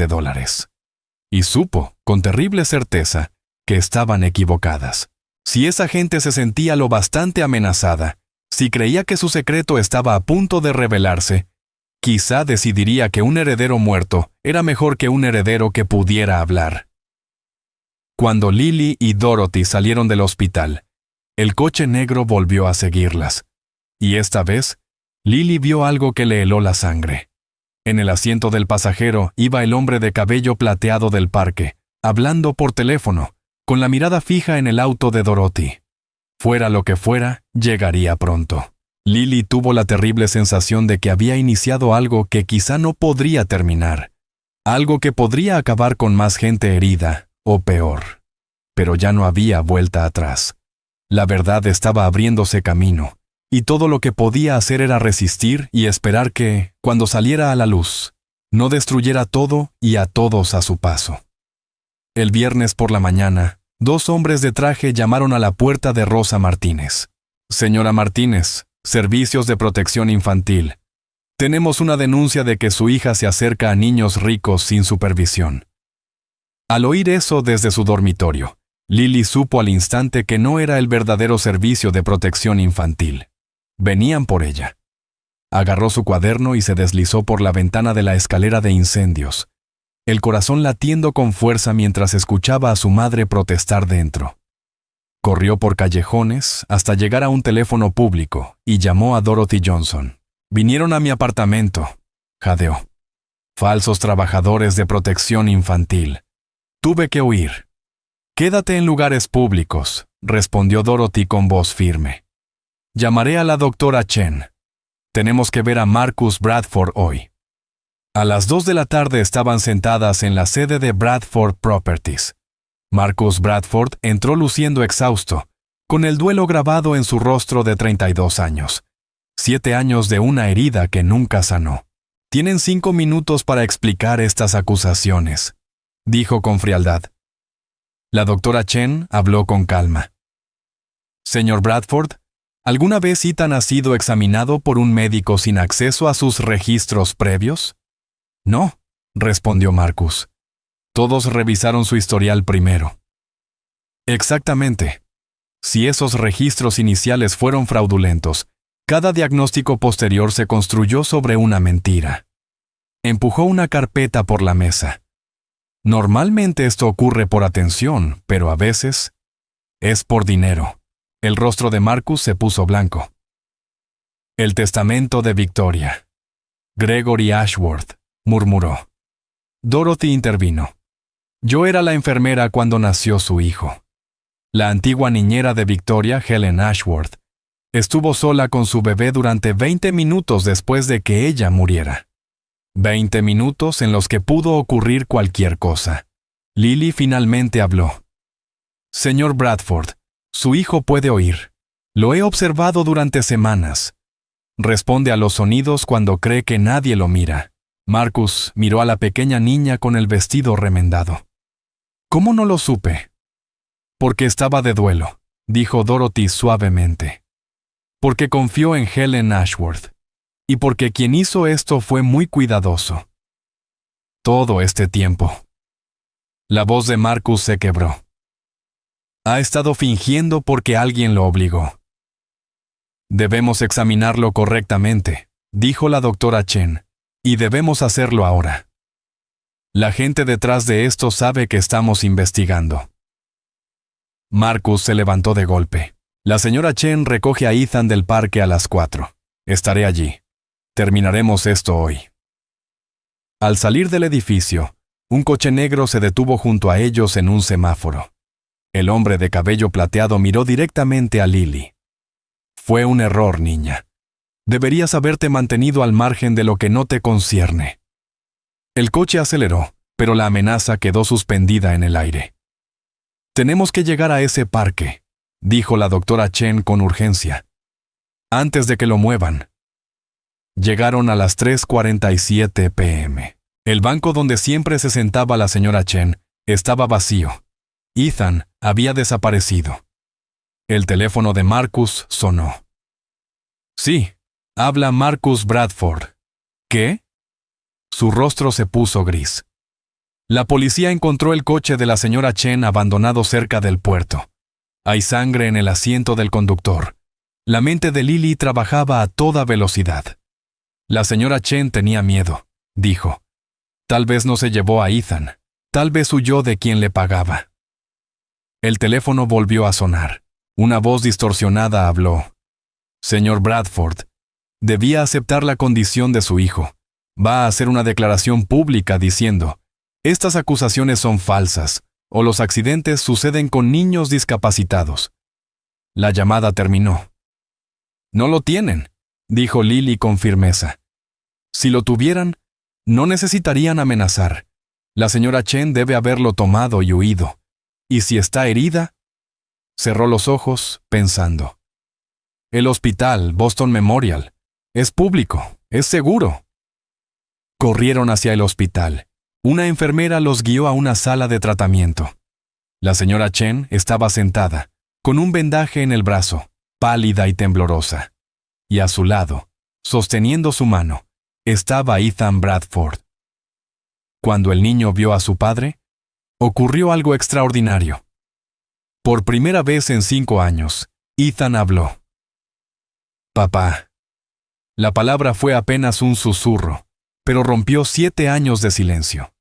Y supo, con terrible certeza, que estaban equivocadas. Si esa gente se sentía lo bastante amenazada, si creía que su secreto estaba a punto de revelarse, quizá decidiría que un heredero muerto era mejor que un heredero que pudiera hablar. Cuando Lily y Dorothy salieron del hospital, el coche negro volvió a seguirlas. Y esta vez, Lily vio algo que le heló la sangre. En el asiento del pasajero iba el hombre de cabello plateado del parque, hablando por teléfono, con la mirada fija en el auto de Dorothy. Fuera lo que fuera, llegaría pronto. Lily tuvo la terrible sensación de que había iniciado algo que quizá no podría terminar. Algo que podría acabar con más gente herida, o peor. Pero ya no había vuelta atrás. La verdad estaba abriéndose camino, y todo lo que podía hacer era resistir y esperar que, cuando saliera a la luz, no destruyera todo y a todos a su paso. El viernes por la mañana, 2 hombres de traje llamaron a la puerta de Rosa Martínez. Señora Martínez, Servicios de Protección Infantil. Tenemos una denuncia de que su hija se acerca a niños ricos sin supervisión. Al oír eso desde su dormitorio, Lily supo al instante que no era el verdadero servicio de protección infantil. Venían por ella. Agarró su cuaderno y se deslizó por la ventana de la escalera de incendios, el corazón latiendo con fuerza mientras escuchaba a su madre protestar dentro. Corrió por callejones hasta llegar a un teléfono público y llamó a Dorothy Johnson. Vinieron a mi apartamento, jadeó. Falsos trabajadores de protección infantil. Tuve que huir. Quédate en lugares públicos, respondió Dorothy con voz firme. Llamaré a la doctora Chen. Tenemos que ver a Marcus Bradford hoy. A las 2 de la tarde estaban sentadas en la sede de Bradford Properties. Marcus Bradford entró luciendo exhausto, con el duelo grabado en su rostro de 32 años. 7 años de una herida que nunca sanó. Tienen 5 minutos para explicar estas acusaciones, dijo con frialdad. La doctora Chen habló con calma. Señor Bradford, ¿alguna vez Ethan ha sido examinado por un médico sin acceso a sus registros previos? No, respondió Marcus. Todos revisaron su historial primero. Exactamente. Si esos registros iniciales fueron fraudulentos, cada diagnóstico posterior se construyó sobre una mentira. Empujó una carpeta por la mesa. Normalmente esto ocurre por atención, pero a veces es por dinero. El rostro de Marcus se puso blanco. El testamento de Victoria. Gregory Ashworth, murmuró. Dorothy intervino. Yo era la enfermera cuando nació su hijo. La antigua niñera de Victoria, Helen Ashworth, estuvo sola con su bebé durante 20 minutos después de que ella muriera. 20 minutos en los que pudo ocurrir cualquier cosa. Lily finalmente habló. Señor Bradford, su hijo puede oír. Lo he observado durante semanas. Responde a los sonidos cuando cree que nadie lo mira. Marcus miró a la pequeña niña con el vestido remendado. ¿Cómo no lo supe? Porque estaba de duelo, dijo Dorothy suavemente. Porque confió en Helen Ashworth. Y porque quien hizo esto fue muy cuidadoso. Todo este tiempo. La voz de Marcus se quebró. Ha estado fingiendo porque alguien lo obligó. Debemos examinarlo correctamente, dijo la doctora Chen, y debemos hacerlo ahora. La gente detrás de esto sabe que estamos investigando. Marcus se levantó de golpe. La señora Chen recoge a Ethan del parque a las 4. Estaré allí. Terminaremos esto hoy. Al salir del edificio, un coche negro se detuvo junto a ellos en un semáforo. El hombre de cabello plateado miró directamente a Lily. Fue un error, niña. Deberías haberte mantenido al margen de lo que no te concierne. El coche aceleró, pero la amenaza quedó suspendida en el aire. «Tenemos que llegar a ese parque», dijo la doctora Chen con urgencia, «antes de que lo muevan». Llegaron a las 3:47 p.m. El banco donde siempre se sentaba la señora Chen estaba vacío. Ethan había desaparecido. El teléfono de Marcus sonó. «Sí, habla Marcus Bradford». «¿Qué?». Su rostro se puso gris. La policía encontró el coche de la señora Chen abandonado cerca del puerto. Hay sangre en el asiento del conductor. La mente de Lily trabajaba a toda velocidad. La señora Chen tenía miedo, dijo. Tal vez no se llevó a Ethan. Tal vez huyó de quien le pagaba. El teléfono volvió a sonar. Una voz distorsionada habló. «Señor Bradford, debía aceptar la condición de su hijo. Va a hacer una declaración pública diciendo, estas acusaciones son falsas, o los accidentes suceden con niños discapacitados». La llamada terminó. «No lo tienen», dijo Lily con firmeza. «Si lo tuvieran, no necesitarían amenazar. La señora Chen debe haberlo tomado y huido. Y si está herida...». Cerró los ojos, pensando. «El hospital, Boston Memorial. Es público, es seguro». Corrieron hacia el hospital. Una enfermera los guió a una sala de tratamiento. La señora Chen estaba sentada, con un vendaje en el brazo, pálida y temblorosa. Y a su lado, sosteniendo su mano, estaba Ethan Bradford. Cuando el niño vio a su padre, ocurrió algo extraordinario. Por primera vez en 5 años, Ethan habló. «Papá». La palabra fue apenas un susurro, pero rompió 7 años de silencio.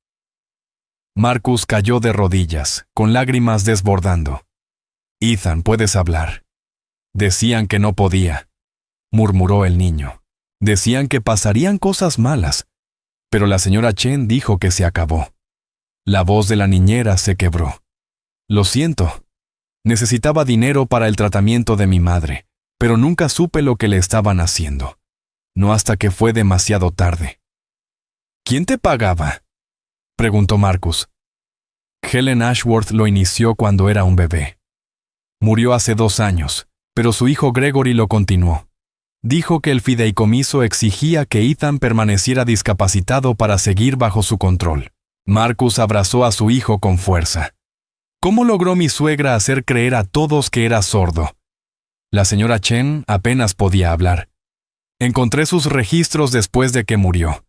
Marcus cayó de rodillas, con lágrimas desbordando. «Ethan, puedes hablar». «Decían que no podía», murmuró el niño. «Decían que pasarían cosas malas, pero la señora Chen dijo que se acabó». La voz de la niñera se quebró. «Lo siento. Necesitaba dinero para el tratamiento de mi madre, pero nunca supe lo que le estaban haciendo. No hasta que fue demasiado tarde». «¿Quién te pagaba?», preguntó Marcus. «Helen Ashworth lo inició cuando era un bebé. Murió hace 2 años, pero su hijo Gregory lo continuó. Dijo que el fideicomiso exigía que Ethan permaneciera discapacitado para seguir bajo su control». Marcus abrazó a su hijo con fuerza. «¿Cómo logró mi suegra hacer creer a todos que era sordo?». La señora Chen apenas podía hablar. «Encontré sus registros después de que murió.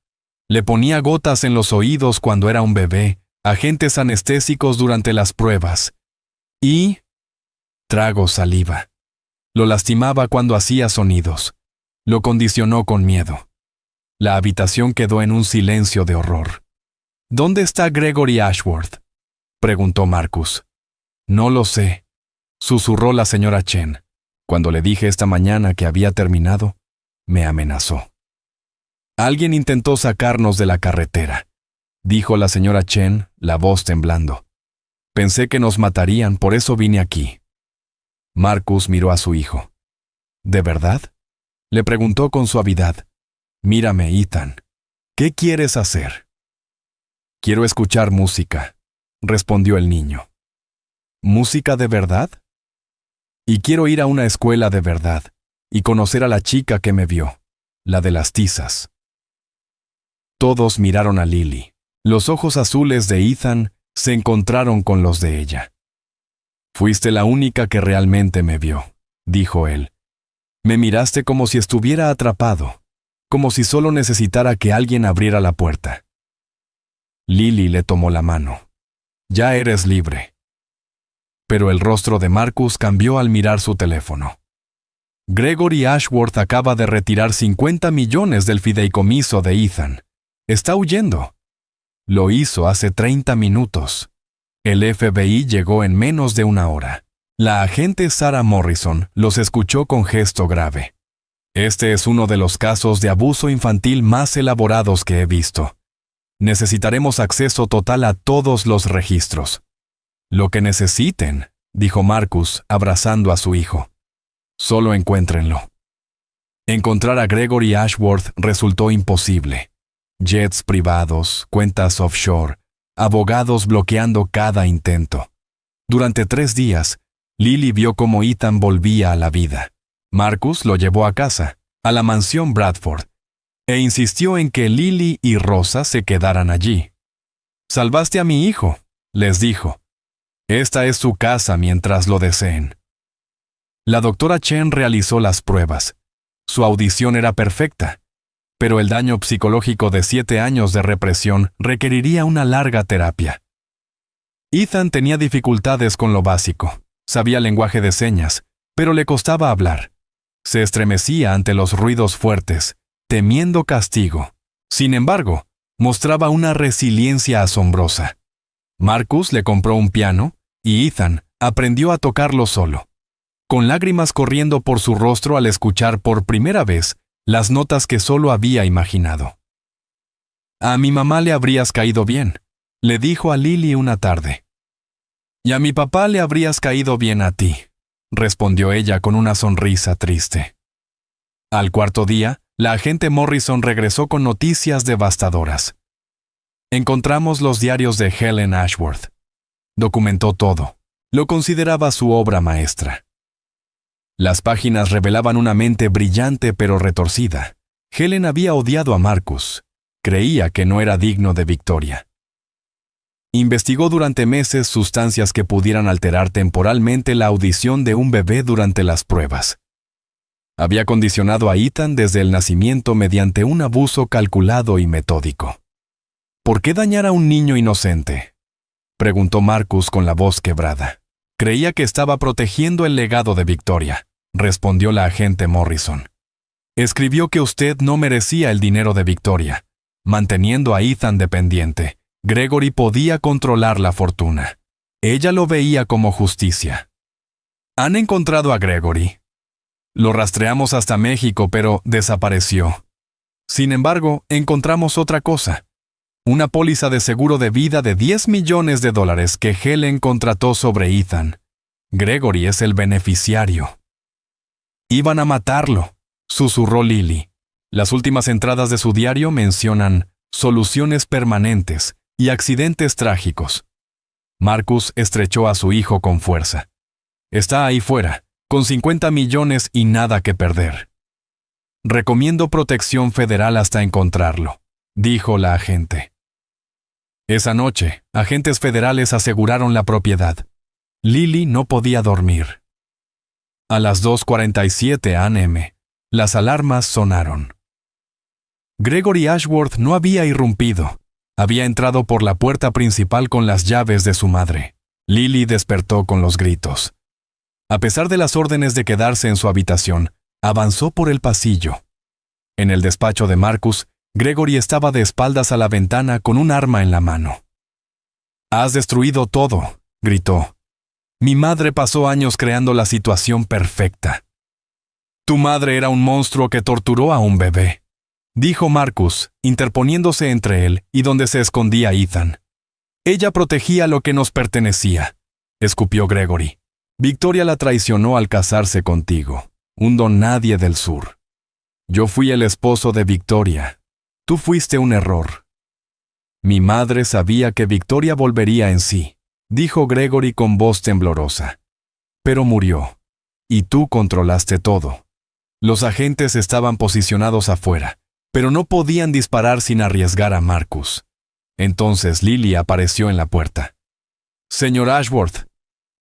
Le ponía gotas en los oídos cuando era un bebé, agentes anestésicos durante las pruebas. Y...». Tragó saliva. Lo lastimaba cuando hacía sonidos. Lo condicionó con miedo. La habitación quedó en un silencio de horror. «¿Dónde está Gregory Ashworth?», preguntó Marcus. «No lo sé», susurró la señora Chen. «Cuando le dije esta mañana que había terminado, me amenazó». «Alguien intentó sacarnos de la carretera», dijo la señora Chen, la voz temblando. «Pensé que nos matarían, por eso vine aquí». Marcus miró a su hijo. «¿De verdad?», le preguntó con suavidad. «Mírame, Ethan. ¿Qué quieres hacer?». «Quiero escuchar música», respondió el niño. «¿Música de verdad?». «Y quiero ir a una escuela de verdad, y conocer a la chica que me vio, la de las tizas». Todos miraron a Lily. Los ojos azules de Ethan se encontraron con los de ella. «Fuiste la única que realmente me vio», dijo él. «Me miraste como si estuviera atrapado, como si solo necesitara que alguien abriera la puerta». Lily le tomó la mano. «Ya eres libre». Pero el rostro de Marcus cambió al mirar su teléfono. «Gregory Ashworth acaba de retirar 50 millones del fideicomiso de Ethan. Está huyendo. Lo hizo hace 30 minutos. El FBI llegó en menos de 1 hora. La agente Sarah Morrison los escuchó con gesto grave. Este es uno de los casos de abuso infantil más elaborados que he visto. Necesitaremos acceso total a todos los registros». «Lo que necesiten», dijo Marcus, abrazando a su hijo. «Solo encuéntrenlo». Encontrar a Gregory Ashworth resultó imposible. Jets privados, cuentas offshore, abogados bloqueando cada intento. Durante 3 días, Lily vio cómo Ethan volvía a la vida. Marcus lo llevó a casa, a la mansión Bradford, e insistió en que Lily y Rosa se quedaran allí. «Salvaste a mi hijo», les dijo. «Esta es su casa mientras lo deseen». La doctora Chen realizó las pruebas. Su audición era perfecta, pero el daño psicológico de 7 años de represión requeriría una larga terapia. Ethan tenía dificultades con lo básico. Sabía lenguaje de señas, pero le costaba hablar. Se estremecía ante los ruidos fuertes, temiendo castigo. Sin embargo, mostraba una resiliencia asombrosa. Marcus le compró un piano y Ethan aprendió a tocarlo solo, con lágrimas corriendo por su rostro al escuchar por primera vez las notas que solo había imaginado. «A mi mamá le habrías caído bien», le dijo a Lily una tarde. «Y a mi papá le habrías caído bien a ti», respondió ella con una sonrisa triste. Al cuarto día, la agente Morrison regresó con noticias devastadoras. «Encontramos los diarios de Helen Ashworth». Documentó todo. Lo consideraba su obra maestra. Las páginas revelaban una mente brillante pero retorcida. Helen había odiado a Marcus. Creía que no era digno de Victoria. Investigó durante meses sustancias que pudieran alterar temporalmente la audición de un bebé durante las pruebas. Había condicionado a Ethan desde el nacimiento mediante un abuso calculado y metódico. «¿Por qué dañar a un niño inocente?», preguntó Marcus con la voz quebrada. «Creía que estaba protegiendo el legado de Victoria», respondió la agente Morrison. «Escribió que usted no merecía el dinero de Victoria. Manteniendo a Ethan dependiente, Gregory podía controlar la fortuna. Ella lo veía como justicia». «¿Han encontrado a Gregory?» «Lo rastreamos hasta México, pero desapareció. Sin embargo, encontramos otra cosa. Una póliza de seguro de vida de $10 millones que Helen contrató sobre Ethan. Gregory es el beneficiario». «Iban a matarlo», susurró Lily. Las últimas entradas de su diario mencionan soluciones permanentes y accidentes trágicos. Marcus estrechó a su hijo con fuerza. «Está ahí fuera, con 50 millones y nada que perder. Recomiendo protección federal hasta encontrarlo», dijo la agente. Esa noche, agentes federales aseguraron la propiedad. Lily no podía dormir. A las 2:47 a.m., las alarmas sonaron. Gregory Ashworth no había irrumpido. Había entrado por la puerta principal con las llaves de su madre. Lily despertó con los gritos. A pesar de las órdenes de quedarse en su habitación, avanzó por el pasillo. En el despacho de Marcus, Gregory estaba de espaldas a la ventana con un arma en la mano. «Has destruido todo», gritó. «Mi madre pasó años creando la situación perfecta». «Tu madre era un monstruo que torturó a un bebé», dijo Marcus, interponiéndose entre él y donde se escondía Ethan. «Ella protegía lo que nos pertenecía», escupió Gregory. «Victoria la traicionó al casarse contigo, un don nadie del sur. Yo fui el esposo de Victoria. Tú fuiste un error». «Mi madre sabía que Victoria volvería en sí», dijo Gregory con voz temblorosa. «Pero murió. Y tú controlaste todo». Los agentes estaban posicionados afuera, pero no podían disparar sin arriesgar a Marcus. Entonces Lily apareció en la puerta. «Señor Ashworth».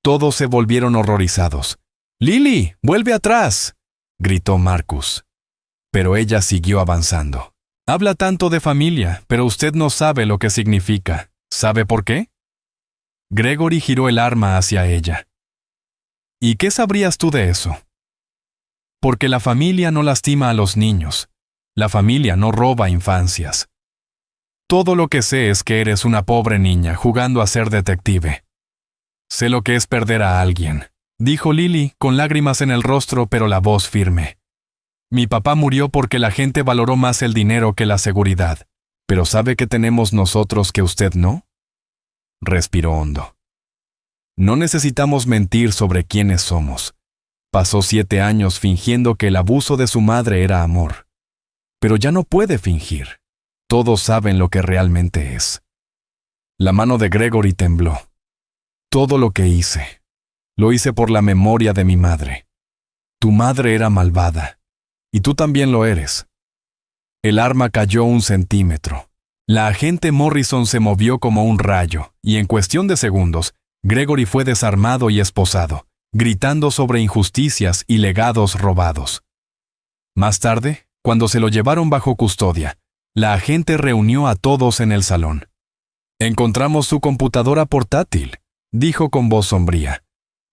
Todos se volvieron horrorizados. «¡Lily, vuelve atrás!», gritó Marcus. Pero ella siguió avanzando. «Habla tanto de familia, pero usted no sabe lo que significa. ¿Sabe por qué?». Gregory giró el arma hacia ella. «¿Y qué sabrías tú de eso?». «Porque la familia no lastima a los niños. La familia no roba infancias. Todo lo que sé es que eres una pobre niña jugando a ser detective. Sé lo que es perder a alguien», dijo Lily, con lágrimas en el rostro pero la voz firme. «Mi papá murió porque la gente valoró más el dinero que la seguridad. ¿Pero sabe qué tenemos nosotros que usted no?». Respiró hondo. «No necesitamos mentir sobre quiénes somos. Pasó 7 años fingiendo que el abuso de su madre era amor. Pero ya no puede fingir. Todos saben lo que realmente es». La mano de Gregory tembló. Todo lo que hice, lo hice por la memoria de mi madre. Tu madre era malvada, y tú también lo eres. El arma cayó 1 centímetro. La agente Morrison se movió como un rayo, y en cuestión de segundos, Gregory fue desarmado y esposado, gritando sobre injusticias y legados robados. Más tarde, cuando se lo llevaron bajo custodia, la agente reunió a todos en el salón. «Encontramos su computadora portátil», dijo con voz sombría.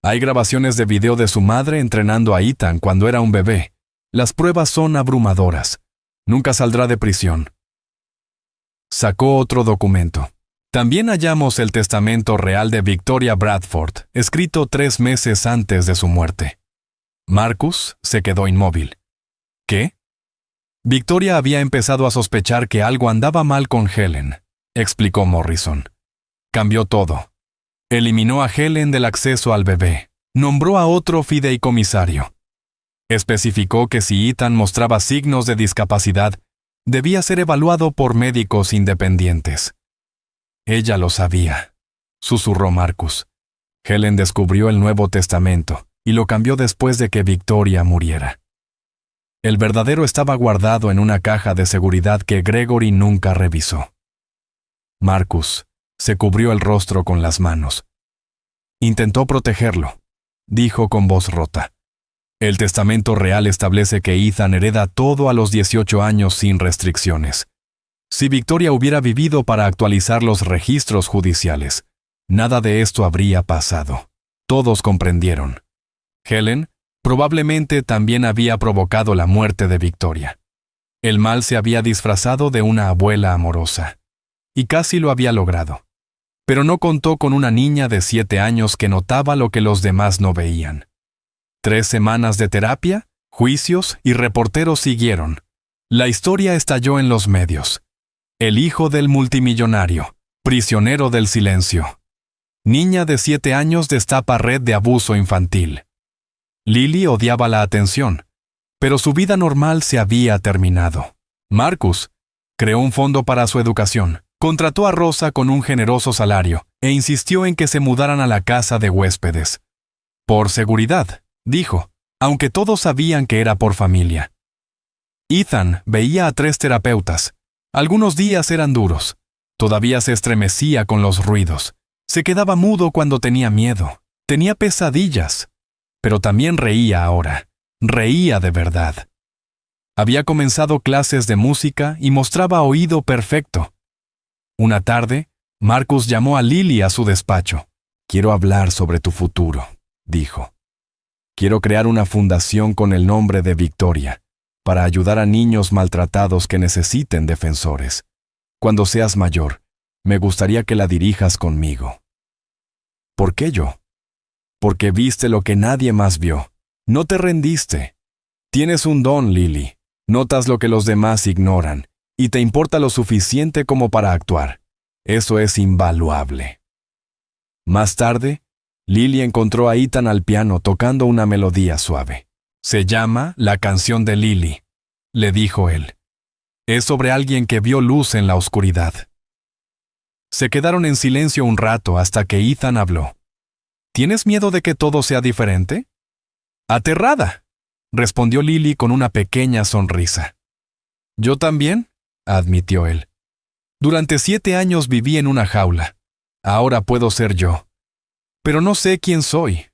«Hay grabaciones de video de su madre entrenando a Ethan cuando era un bebé. Las pruebas son abrumadoras. Nunca saldrá de prisión». Sacó otro documento. También hallamos el testamento real de Victoria Bradford, escrito 3 meses antes de su muerte. Marcus se quedó inmóvil. ¿Qué? Victoria había empezado a sospechar que algo andaba mal con Helen, explicó Morrison. Cambió todo. Eliminó a Helen del acceso al bebé. Nombró a otro fideicomisario. Especificó que si Ethan mostraba signos de discapacidad, debía ser evaluado por médicos independientes. Ella lo sabía, susurró Marcus. Helen descubrió el Nuevo Testamento y lo cambió después de que Victoria muriera. El verdadero estaba guardado en una caja de seguridad que Gregory nunca revisó. Marcus se cubrió el rostro con las manos. Intentó protegerlo, dijo con voz rota. El testamento real establece que Ethan hereda todo a los 18 años sin restricciones. Si Victoria hubiera vivido para actualizar los registros judiciales, nada de esto habría pasado. Todos comprendieron. Helen probablemente también había provocado la muerte de Victoria. El mal se había disfrazado de una abuela amorosa. Y casi lo había logrado. Pero no contó con una niña de 7 años que notaba lo que los demás no veían. 3 semanas de terapia, juicios y reporteros siguieron. La historia estalló en los medios. El hijo del multimillonario, prisionero del silencio. Niña de 7 años destapa red de abuso infantil. Lily odiaba la atención, pero su vida normal se había terminado. Marcus creó un fondo para su educación, contrató a Rosa con un generoso salario e insistió en que se mudaran a la casa de huéspedes. Por seguridad, dijo, aunque todos sabían que era por familia. Ethan veía a 3 terapeutas. Algunos días eran duros. Todavía se estremecía con los ruidos. Se quedaba mudo cuando tenía miedo. Tenía pesadillas. Pero también reía ahora. Reía de verdad. Había comenzado clases de música y mostraba oído perfecto. Una tarde, Marcus llamó a Lily a su despacho. «Quiero hablar sobre tu futuro», dijo. «Quiero crear una fundación con el nombre de Victoria, para ayudar a niños maltratados que necesiten defensores. Cuando seas mayor, me gustaría que la dirijas conmigo». «¿Por qué yo?» «Porque viste lo que nadie más vio. No te rendiste. Tienes un don, Lily. Notas lo que los demás ignoran, y te importa lo suficiente como para actuar. Eso es invaluable». Más tarde, Lily encontró a Ethan al piano tocando una melodía suave. «Se llama La canción de Lily», le dijo él. «Es sobre alguien que vio luz en la oscuridad». Se quedaron en silencio un rato hasta que Ethan habló. «¿Tienes miedo de que todo sea diferente?» «Aterrada», respondió Lily con una pequeña sonrisa. «Yo también», admitió él. «Durante 7 años viví en una jaula. Ahora puedo ser yo. Pero no sé quién soy».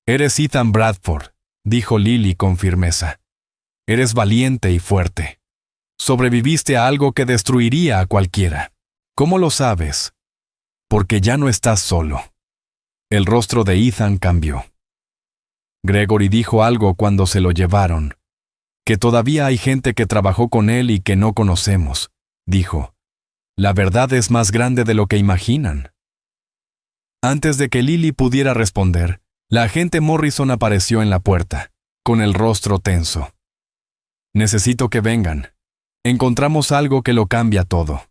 «Eres Ethan Bradford», dijo Lily con firmeza. «Eres valiente y fuerte. Sobreviviste a algo que destruiría a cualquiera. ¿Cómo lo sabes?» «Porque ya no estás solo». El rostro de Ethan cambió. Gregory dijo algo cuando se lo llevaron. «Que todavía hay gente que trabajó con él y que no conocemos», dijo. «La verdad es más grande de lo que imaginan». Antes de que Lily pudiera responder, la agente Morrison apareció en la puerta, con el rostro tenso. «Necesito que vengan. Encontramos algo que lo cambia todo».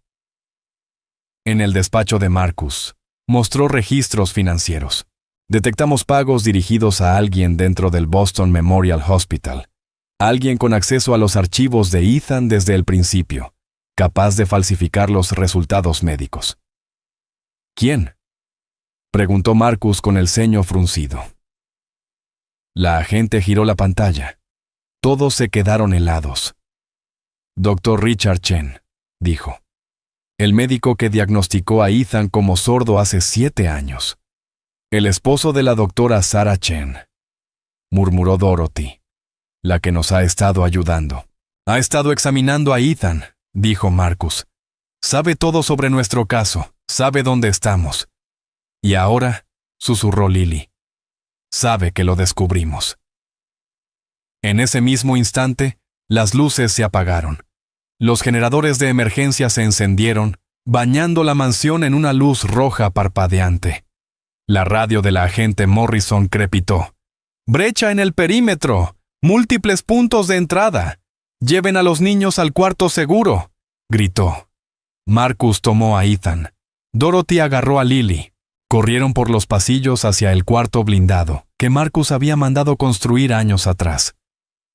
En el despacho de Marcus, mostró registros financieros. «Detectamos pagos dirigidos a alguien dentro del Boston Memorial Hospital. Alguien con acceso a los archivos de Ethan desde el principio, capaz de falsificar los resultados médicos». ¿Quién?, preguntó Marcus con el ceño fruncido. La agente giró la pantalla. Todos se quedaron helados. Dr. Richard Chen, dijo. El médico que diagnosticó a Ethan como sordo hace 7 años. El esposo de la doctora Sarah Chen, murmuró Dorothy, la que nos ha estado ayudando. Ha estado examinando a Ethan, dijo Marcus. Sabe todo sobre nuestro caso, sabe dónde estamos. Y ahora, susurró Lily, sabe que lo descubrimos. En ese mismo instante, las luces se apagaron. Los generadores de emergencia se encendieron, bañando la mansión en una luz roja parpadeante. La radio de la agente Morrison crepitó. ¡Brecha en el perímetro! ¡Múltiples puntos de entrada! ¡Lleven a los niños al cuarto seguro!, gritó. Marcus tomó a Ethan. Dorothy agarró a Lily. Corrieron por los pasillos hacia el cuarto blindado, que Marcus había mandado construir años atrás.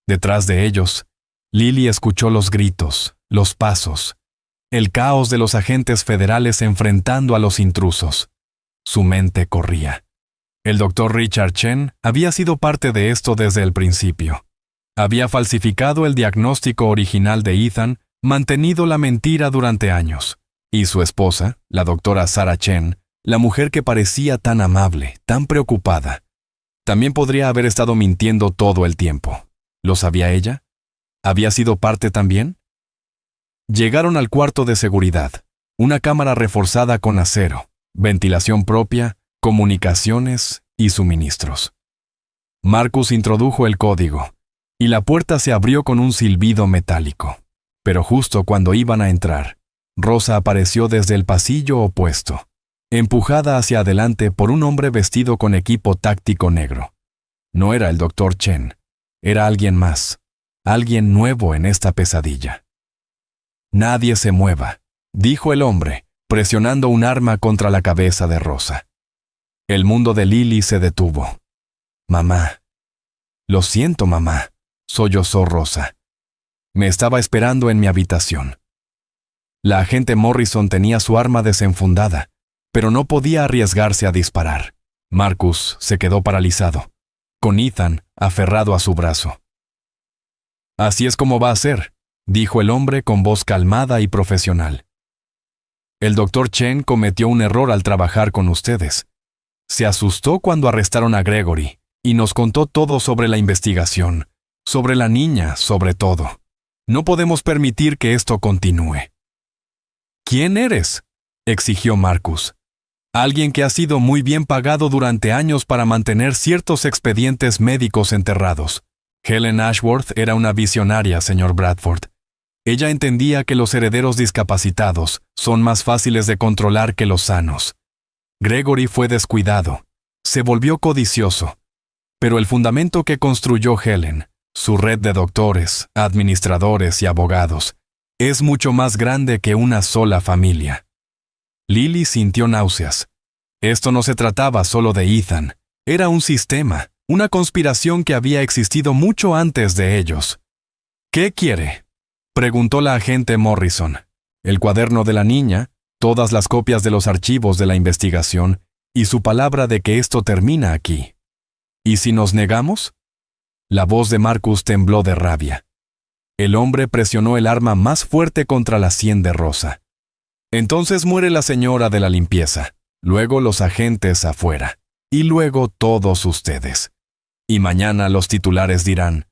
Detrás de ellos, Lily escuchó los gritos, los pasos, el caos de los agentes federales enfrentando a los intrusos. Su mente corría. El Dr. Richard Chen había sido parte de esto desde el principio. Había falsificado el diagnóstico original de Ethan, mantenido la mentira durante años. Y su esposa, la doctora Sarah Chen, la mujer que parecía tan amable, tan preocupada, también podría haber estado mintiendo todo el tiempo. ¿Lo sabía ella? ¿Había sido parte también? Llegaron al cuarto de seguridad, una cámara reforzada con acero, ventilación propia, comunicaciones y suministros. Marcus introdujo el código, y la puerta se abrió con un silbido metálico. Pero justo cuando iban a entrar, Rosa apareció desde el pasillo opuesto, empujada hacia adelante por un hombre vestido con equipo táctico negro. No era el Dr. Chen, era alguien más, alguien nuevo en esta pesadilla. «Nadie se mueva», dijo el hombre, presionando un arma contra la cabeza de Rosa. El mundo de Lily se detuvo. «Mamá». «Lo siento, mamá», sollozó Rosa. «Me estaba esperando en mi habitación». La agente Morrison tenía su arma desenfundada, pero no podía arriesgarse a disparar. Marcus se quedó paralizado, con Ethan aferrado a su brazo. «Así es como va a ser», dijo el hombre con voz calmada y profesional. «El Dr. Chen cometió un error al trabajar con ustedes. Se asustó cuando arrestaron a Gregory y nos contó todo sobre la investigación, sobre la niña, sobre todo. No podemos permitir que esto continúe». «¿Quién eres?», exigió Marcus. «Alguien que ha sido muy bien pagado durante años para mantener ciertos expedientes médicos enterrados. Helen Ashworth era una visionaria, señor Bradford. Ella entendía que los herederos discapacitados son más fáciles de controlar que los sanos. Gregory fue descuidado, se volvió codicioso, pero el fundamento que construyó Helen, su red de doctores, administradores y abogados, es mucho más grande que una sola familia». Lily sintió náuseas. Esto no se trataba solo de Ethan, era un sistema, una conspiración que había existido mucho antes de ellos. «¿Qué quiere?», preguntó la agente Morrison. El cuaderno de la niña, todas las copias de los archivos de la investigación y su palabra de que esto termina aquí. «¿Y si nos negamos?». La voz de Marcus tembló de rabia. El hombre presionó el arma más fuerte contra la sien de Rosa. «Entonces muere la señora de la limpieza, luego los agentes afuera, y luego todos ustedes. Y mañana los titulares dirán: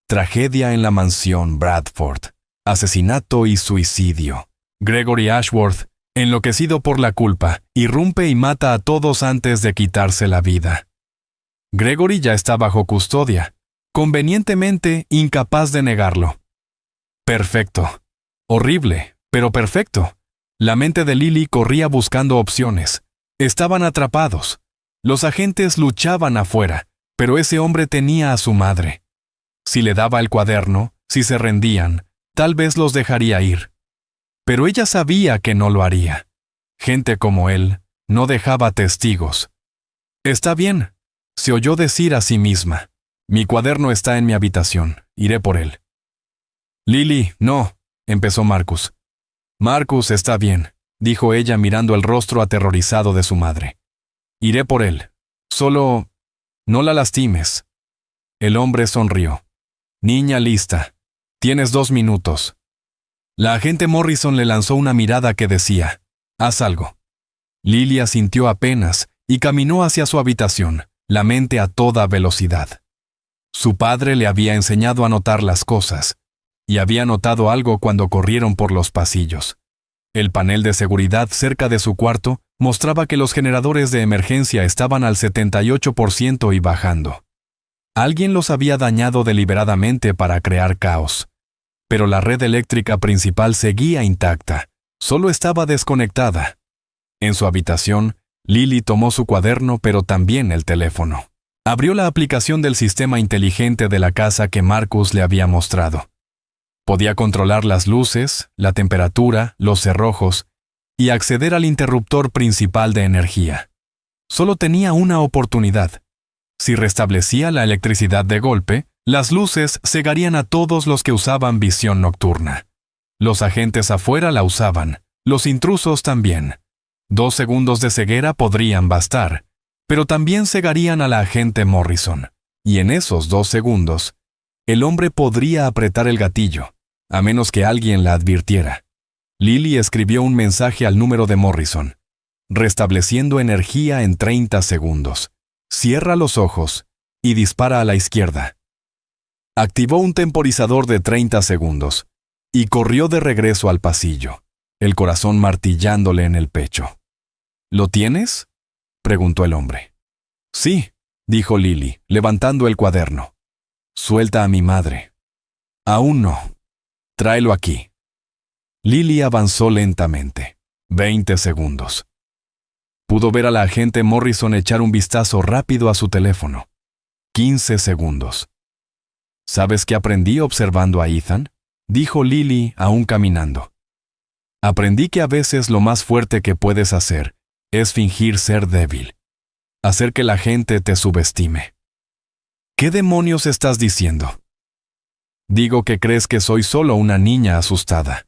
tragedia en la mansión Bradford, asesinato y suicidio. Gregory Ashworth, enloquecido por la culpa, irrumpe y mata a todos antes de quitarse la vida. Gregory ya está bajo custodia, convenientemente incapaz de negarlo». Perfecto. Horrible, pero perfecto. La mente de Lily corría buscando opciones. Estaban atrapados. Los agentes luchaban afuera, pero ese hombre tenía a su madre. Si le daba el cuaderno, si se rendían, tal vez los dejaría ir. Pero ella sabía que no lo haría. Gente como él no dejaba testigos. «Está bien», se oyó decir a sí misma. «Mi cuaderno está en mi habitación. Iré por él». «Lily, no», empezó Marcus. «Marcus, está bien. dijo ella mirando el rostro aterrorizado de su madre. Iré por él. Solo, no la lastimes. El hombre sonrió. Niña lista. Tienes 2 minutos. La agente Morrison le lanzó una mirada que decía, haz algo. Lily asintió apenas y caminó hacia su habitación, la mente a toda velocidad. Su padre le había enseñado a notar las cosas, y había notado algo cuando corrieron por los pasillos. El panel de seguridad cerca de su cuarto mostraba que los generadores de emergencia estaban al 78% y bajando. Alguien los había dañado deliberadamente para crear caos. Pero la red eléctrica principal seguía intacta, solo estaba desconectada. En su habitación, Lily tomó su cuaderno pero también el teléfono. Abrió la aplicación del sistema inteligente de la casa que Marcus le había mostrado. Podía controlar las luces, la temperatura, los cerrojos y acceder al interruptor principal de energía. Solo tenía una oportunidad. Si restablecía la electricidad de golpe, las luces cegarían a todos los que usaban visión nocturna. Los agentes afuera la usaban, los intrusos también. 2 segundos de ceguera podrían bastar, pero también cegarían a la agente Morrison. Y en esos 2 segundos, el hombre podría apretar el gatillo, a menos que alguien la advirtiera. Lily escribió un mensaje al número de Morrison. Restableciendo energía en 30 segundos. Cierra los ojos y dispara a la izquierda. Activó un temporizador de 30 segundos y corrió de regreso al pasillo, el corazón martillándole en el pecho. ¿Lo tienes?, preguntó el hombre. Sí, dijo Lily, levantando el cuaderno. Suelta a mi madre. Aún no. Tráelo aquí. Lily avanzó lentamente. 20 segundos. Pudo ver a la agente Morrison echar un vistazo rápido a su teléfono. 15 segundos. ¿Sabes qué aprendí observando a Ethan?, dijo Lily aún caminando. Aprendí que a veces lo más fuerte que puedes hacer es fingir ser débil. Hacer que la gente te subestime. ¿Qué demonios estás diciendo? Digo que crees que soy solo una niña asustada,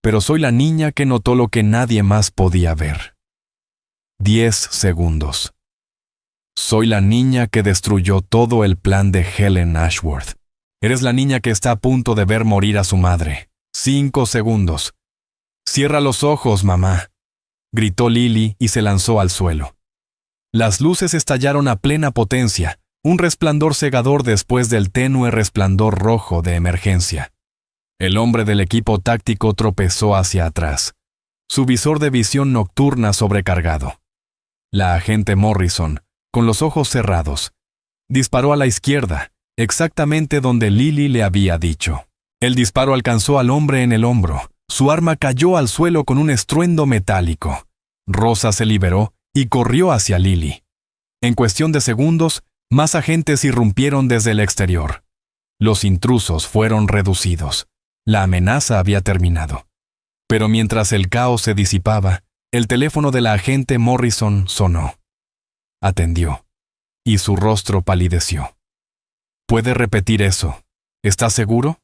pero soy la niña que notó lo que nadie más podía ver. 10 segundos. Soy la niña que destruyó todo el plan de Helen Ashworth. Eres la niña que está a punto de ver morir a su madre. 5 segundos. Cierra los ojos, mamá, gritó Lily y se lanzó al suelo. Las luces estallaron a plena potencia, un resplandor cegador después del tenue resplandor rojo de emergencia. El hombre del equipo táctico tropezó hacia atrás, su visor de visión nocturna sobrecargado. La agente Morrison, con los ojos cerrados, disparó a la izquierda, exactamente donde Lily le había dicho. El disparo alcanzó al hombre en el hombro. Su arma cayó al suelo con un estruendo metálico. Rosa se liberó y corrió hacia Lily. En cuestión de segundos, más agentes irrumpieron desde el exterior. Los intrusos fueron reducidos. La amenaza había terminado. Pero mientras el caos se disipaba, el teléfono de la agente Morrison sonó. Atendió, y su rostro palideció. ¿Puede repetir eso? ¿Estás seguro?,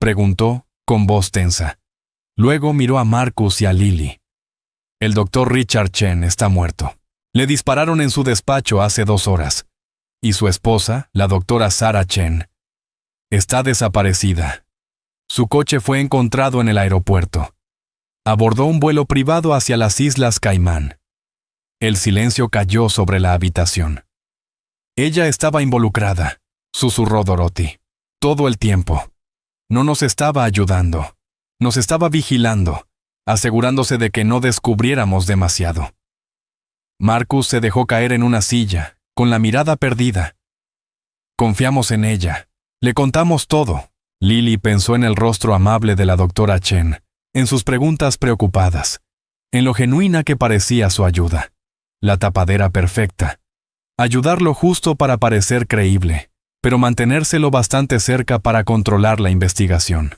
preguntó con voz tensa. Luego miró a Marcus y a Lily. El doctor Richard Chen está muerto. Le dispararon en su despacho hace 2 horas. Y su esposa, la doctora Sarah Chen, está desaparecida. Su coche fue encontrado en el aeropuerto. Abordó un vuelo privado hacia las Islas Caimán. El silencio cayó sobre la habitación. Ella estaba involucrada, susurró Dorothy. Todo el tiempo. No nos estaba ayudando. Nos estaba vigilando, asegurándose de que no descubriéramos demasiado. Marcus se dejó caer en una silla, con la mirada perdida. Confiamos en ella. Le contamos todo. Lily pensó en el rostro amable de la doctora Chen, en sus preguntas preocupadas, en lo genuina que parecía su ayuda. La tapadera perfecta. Ayudarlo justo para parecer creíble, pero mantenérselo bastante cerca para controlar la investigación.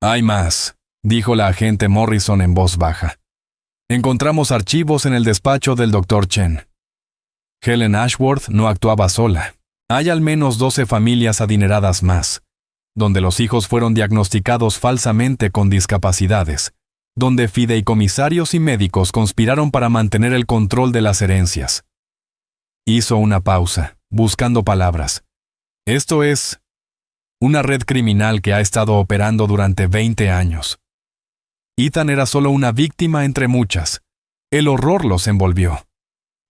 Hay más, dijo la agente Morrison en voz baja. Encontramos archivos en el despacho del Dr. Chen. Helen Ashworth no actuaba sola. Hay al menos 12 familias adineradas más, donde los hijos fueron diagnosticados falsamente con discapacidades, donde fideicomisarios y médicos conspiraron para mantener el control de las herencias. Hizo una pausa, buscando palabras. Esto es una red criminal que ha estado operando durante 20 años. Ethan era solo una víctima entre muchas. El horror los envolvió.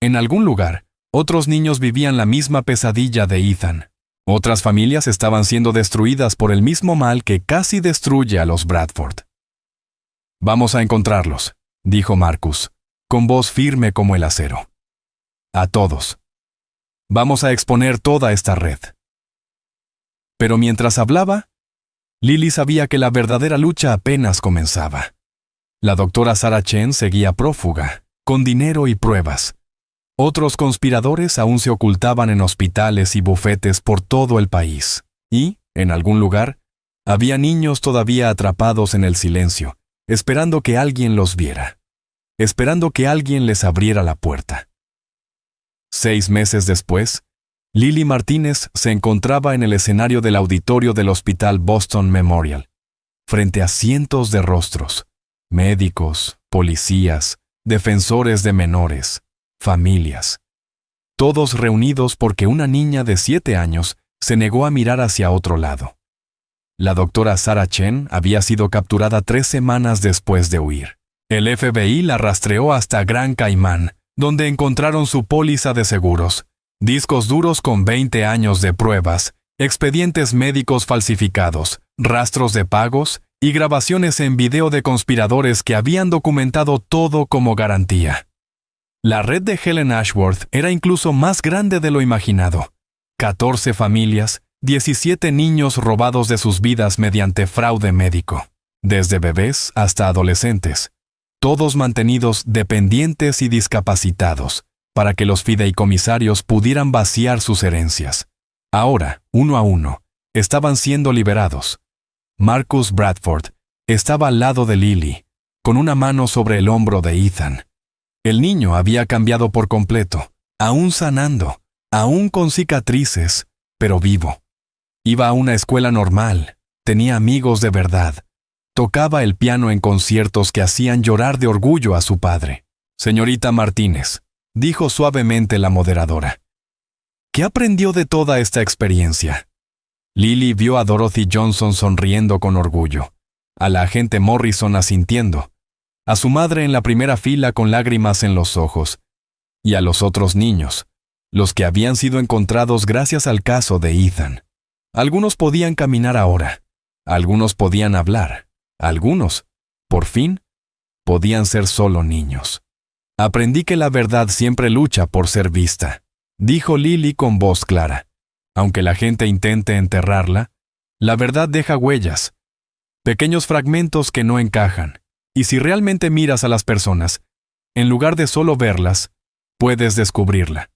En algún lugar, otros niños vivían la misma pesadilla de Ethan. Otras familias estaban siendo destruidas por el mismo mal que casi destruye a los Bradford. «Vamos a encontrarlos», dijo Marcus, con voz firme como el acero. «A todos. Vamos a exponer toda esta red». Pero mientras hablaba, Lily sabía que la verdadera lucha apenas comenzaba. La doctora Sarah Chen seguía prófuga, con dinero y pruebas. Otros conspiradores aún se ocultaban en hospitales y bufetes por todo el país. Y, en algún lugar, había niños todavía atrapados en el silencio, esperando que alguien los viera, esperando que alguien les abriera la puerta. 6 meses después, Lily Martínez se encontraba en el escenario del auditorio del Hospital Boston Memorial, frente a cientos de rostros, médicos, policías, defensores de menores, familias, todos reunidos porque una niña de 7 años se negó a mirar hacia otro lado. La doctora Sarah Chen había sido capturada 3 semanas después de huir. El FBI la rastreó hasta Gran Caimán, donde encontraron su póliza de seguros, discos duros con 20 años de pruebas, expedientes médicos falsificados, rastros de pagos y grabaciones en video de conspiradores que habían documentado todo como garantía. La red de Helen Ashworth era incluso más grande de lo imaginado. 14 familias, 17 niños robados de sus vidas mediante fraude médico, desde bebés hasta adolescentes, todos mantenidos dependientes y discapacitados, para que los fideicomisarios pudieran vaciar sus herencias. Ahora, uno a uno, estaban siendo liberados. Marcus Bradford estaba al lado de Lily, con una mano sobre el hombro de Ethan. El niño había cambiado por completo, aún sanando, aún con cicatrices, pero vivo. Iba a una escuela normal, tenía amigos de verdad. Tocaba el piano en conciertos que hacían llorar de orgullo a su padre. «Señorita Martínez», dijo suavemente la moderadora, «¿qué aprendió de toda esta experiencia?» Lily vio a Dorothy Johnson sonriendo con orgullo, a la agente Morrison asintiendo, a su madre en la primera fila con lágrimas en los ojos, y a los otros niños, los que habían sido encontrados gracias al caso de Ethan. Algunos podían caminar ahora, algunos podían hablar, algunos, por fin, podían ser solo niños. «Aprendí que la verdad siempre lucha por ser vista», dijo Lily con voz clara. «Aunque la gente intente enterrarla, la verdad deja huellas, pequeños fragmentos que no encajan, y si realmente miras a las personas, en lugar de solo verlas, puedes descubrirla».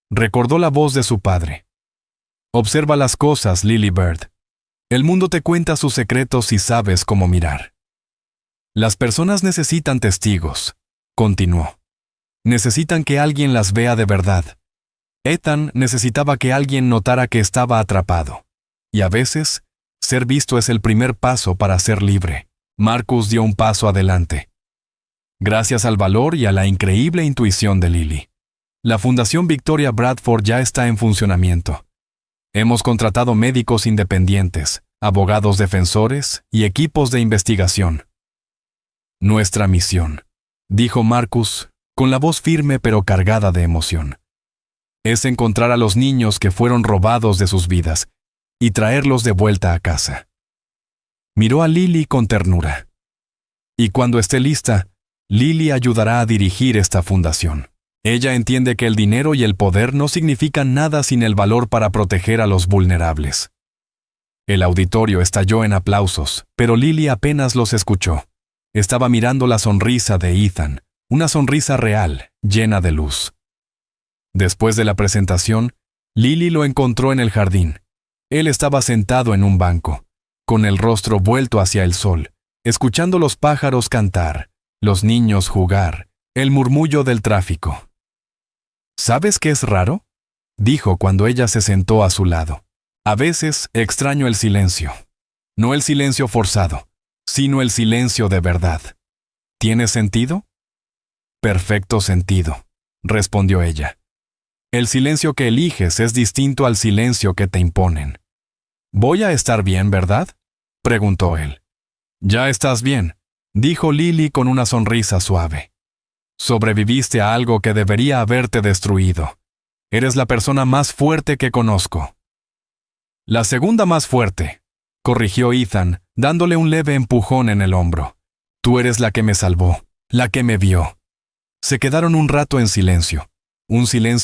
Recordó la voz de su padre. «Observa las cosas, Lily Bird. El mundo te cuenta sus secretos si sabes cómo mirar». «Las personas necesitan testigos», continuó. «Necesitan que alguien las vea de verdad. Ethan necesitaba que alguien notara que estaba atrapado. Y a veces, ser visto es el primer paso para ser libre». Marcus dio un paso adelante. Gracias al valor y a la increíble intuición de Lily, la Fundación Victoria Bradford ya está en funcionamiento. Hemos contratado médicos independientes, abogados defensores y equipos de investigación. «Nuestra misión», dijo Marcus, con la voz firme pero cargada de emoción, «es encontrar a los niños que fueron robados de sus vidas y traerlos de vuelta a casa». Miró a Lily con ternura. «Y cuando esté lista, Lily ayudará a dirigir esta fundación. Ella entiende que el dinero y el poder no significan nada sin el valor para proteger a los vulnerables». El auditorio estalló en aplausos, pero Lily apenas los escuchó. Estaba mirando la sonrisa de Ethan, una sonrisa real, llena de luz. Después de la presentación, Lily lo encontró en el jardín. Él estaba sentado en un banco, con el rostro vuelto hacia el sol, escuchando los pájaros cantar, los niños jugar, el murmullo del tráfico. «¿Sabes qué es raro?», dijo cuando ella se sentó a su lado. «A veces extraño el silencio. No el silencio forzado, sino el silencio de verdad. ¿Tiene sentido? Perfecto sentido, respondió ella. El silencio que eliges es distinto al silencio que te imponen. ¿Voy a estar bien, verdad?, preguntó él. Ya estás bien, dijo Lily con una sonrisa suave. Sobreviviste a algo que debería haberte destruido. Eres la persona más fuerte que conozco. La segunda más fuerte, corrigió Ethan, dándole un leve empujón en el hombro. Tú eres la que me salvó, la que me vio. Se quedaron un rato en silencio, un silencio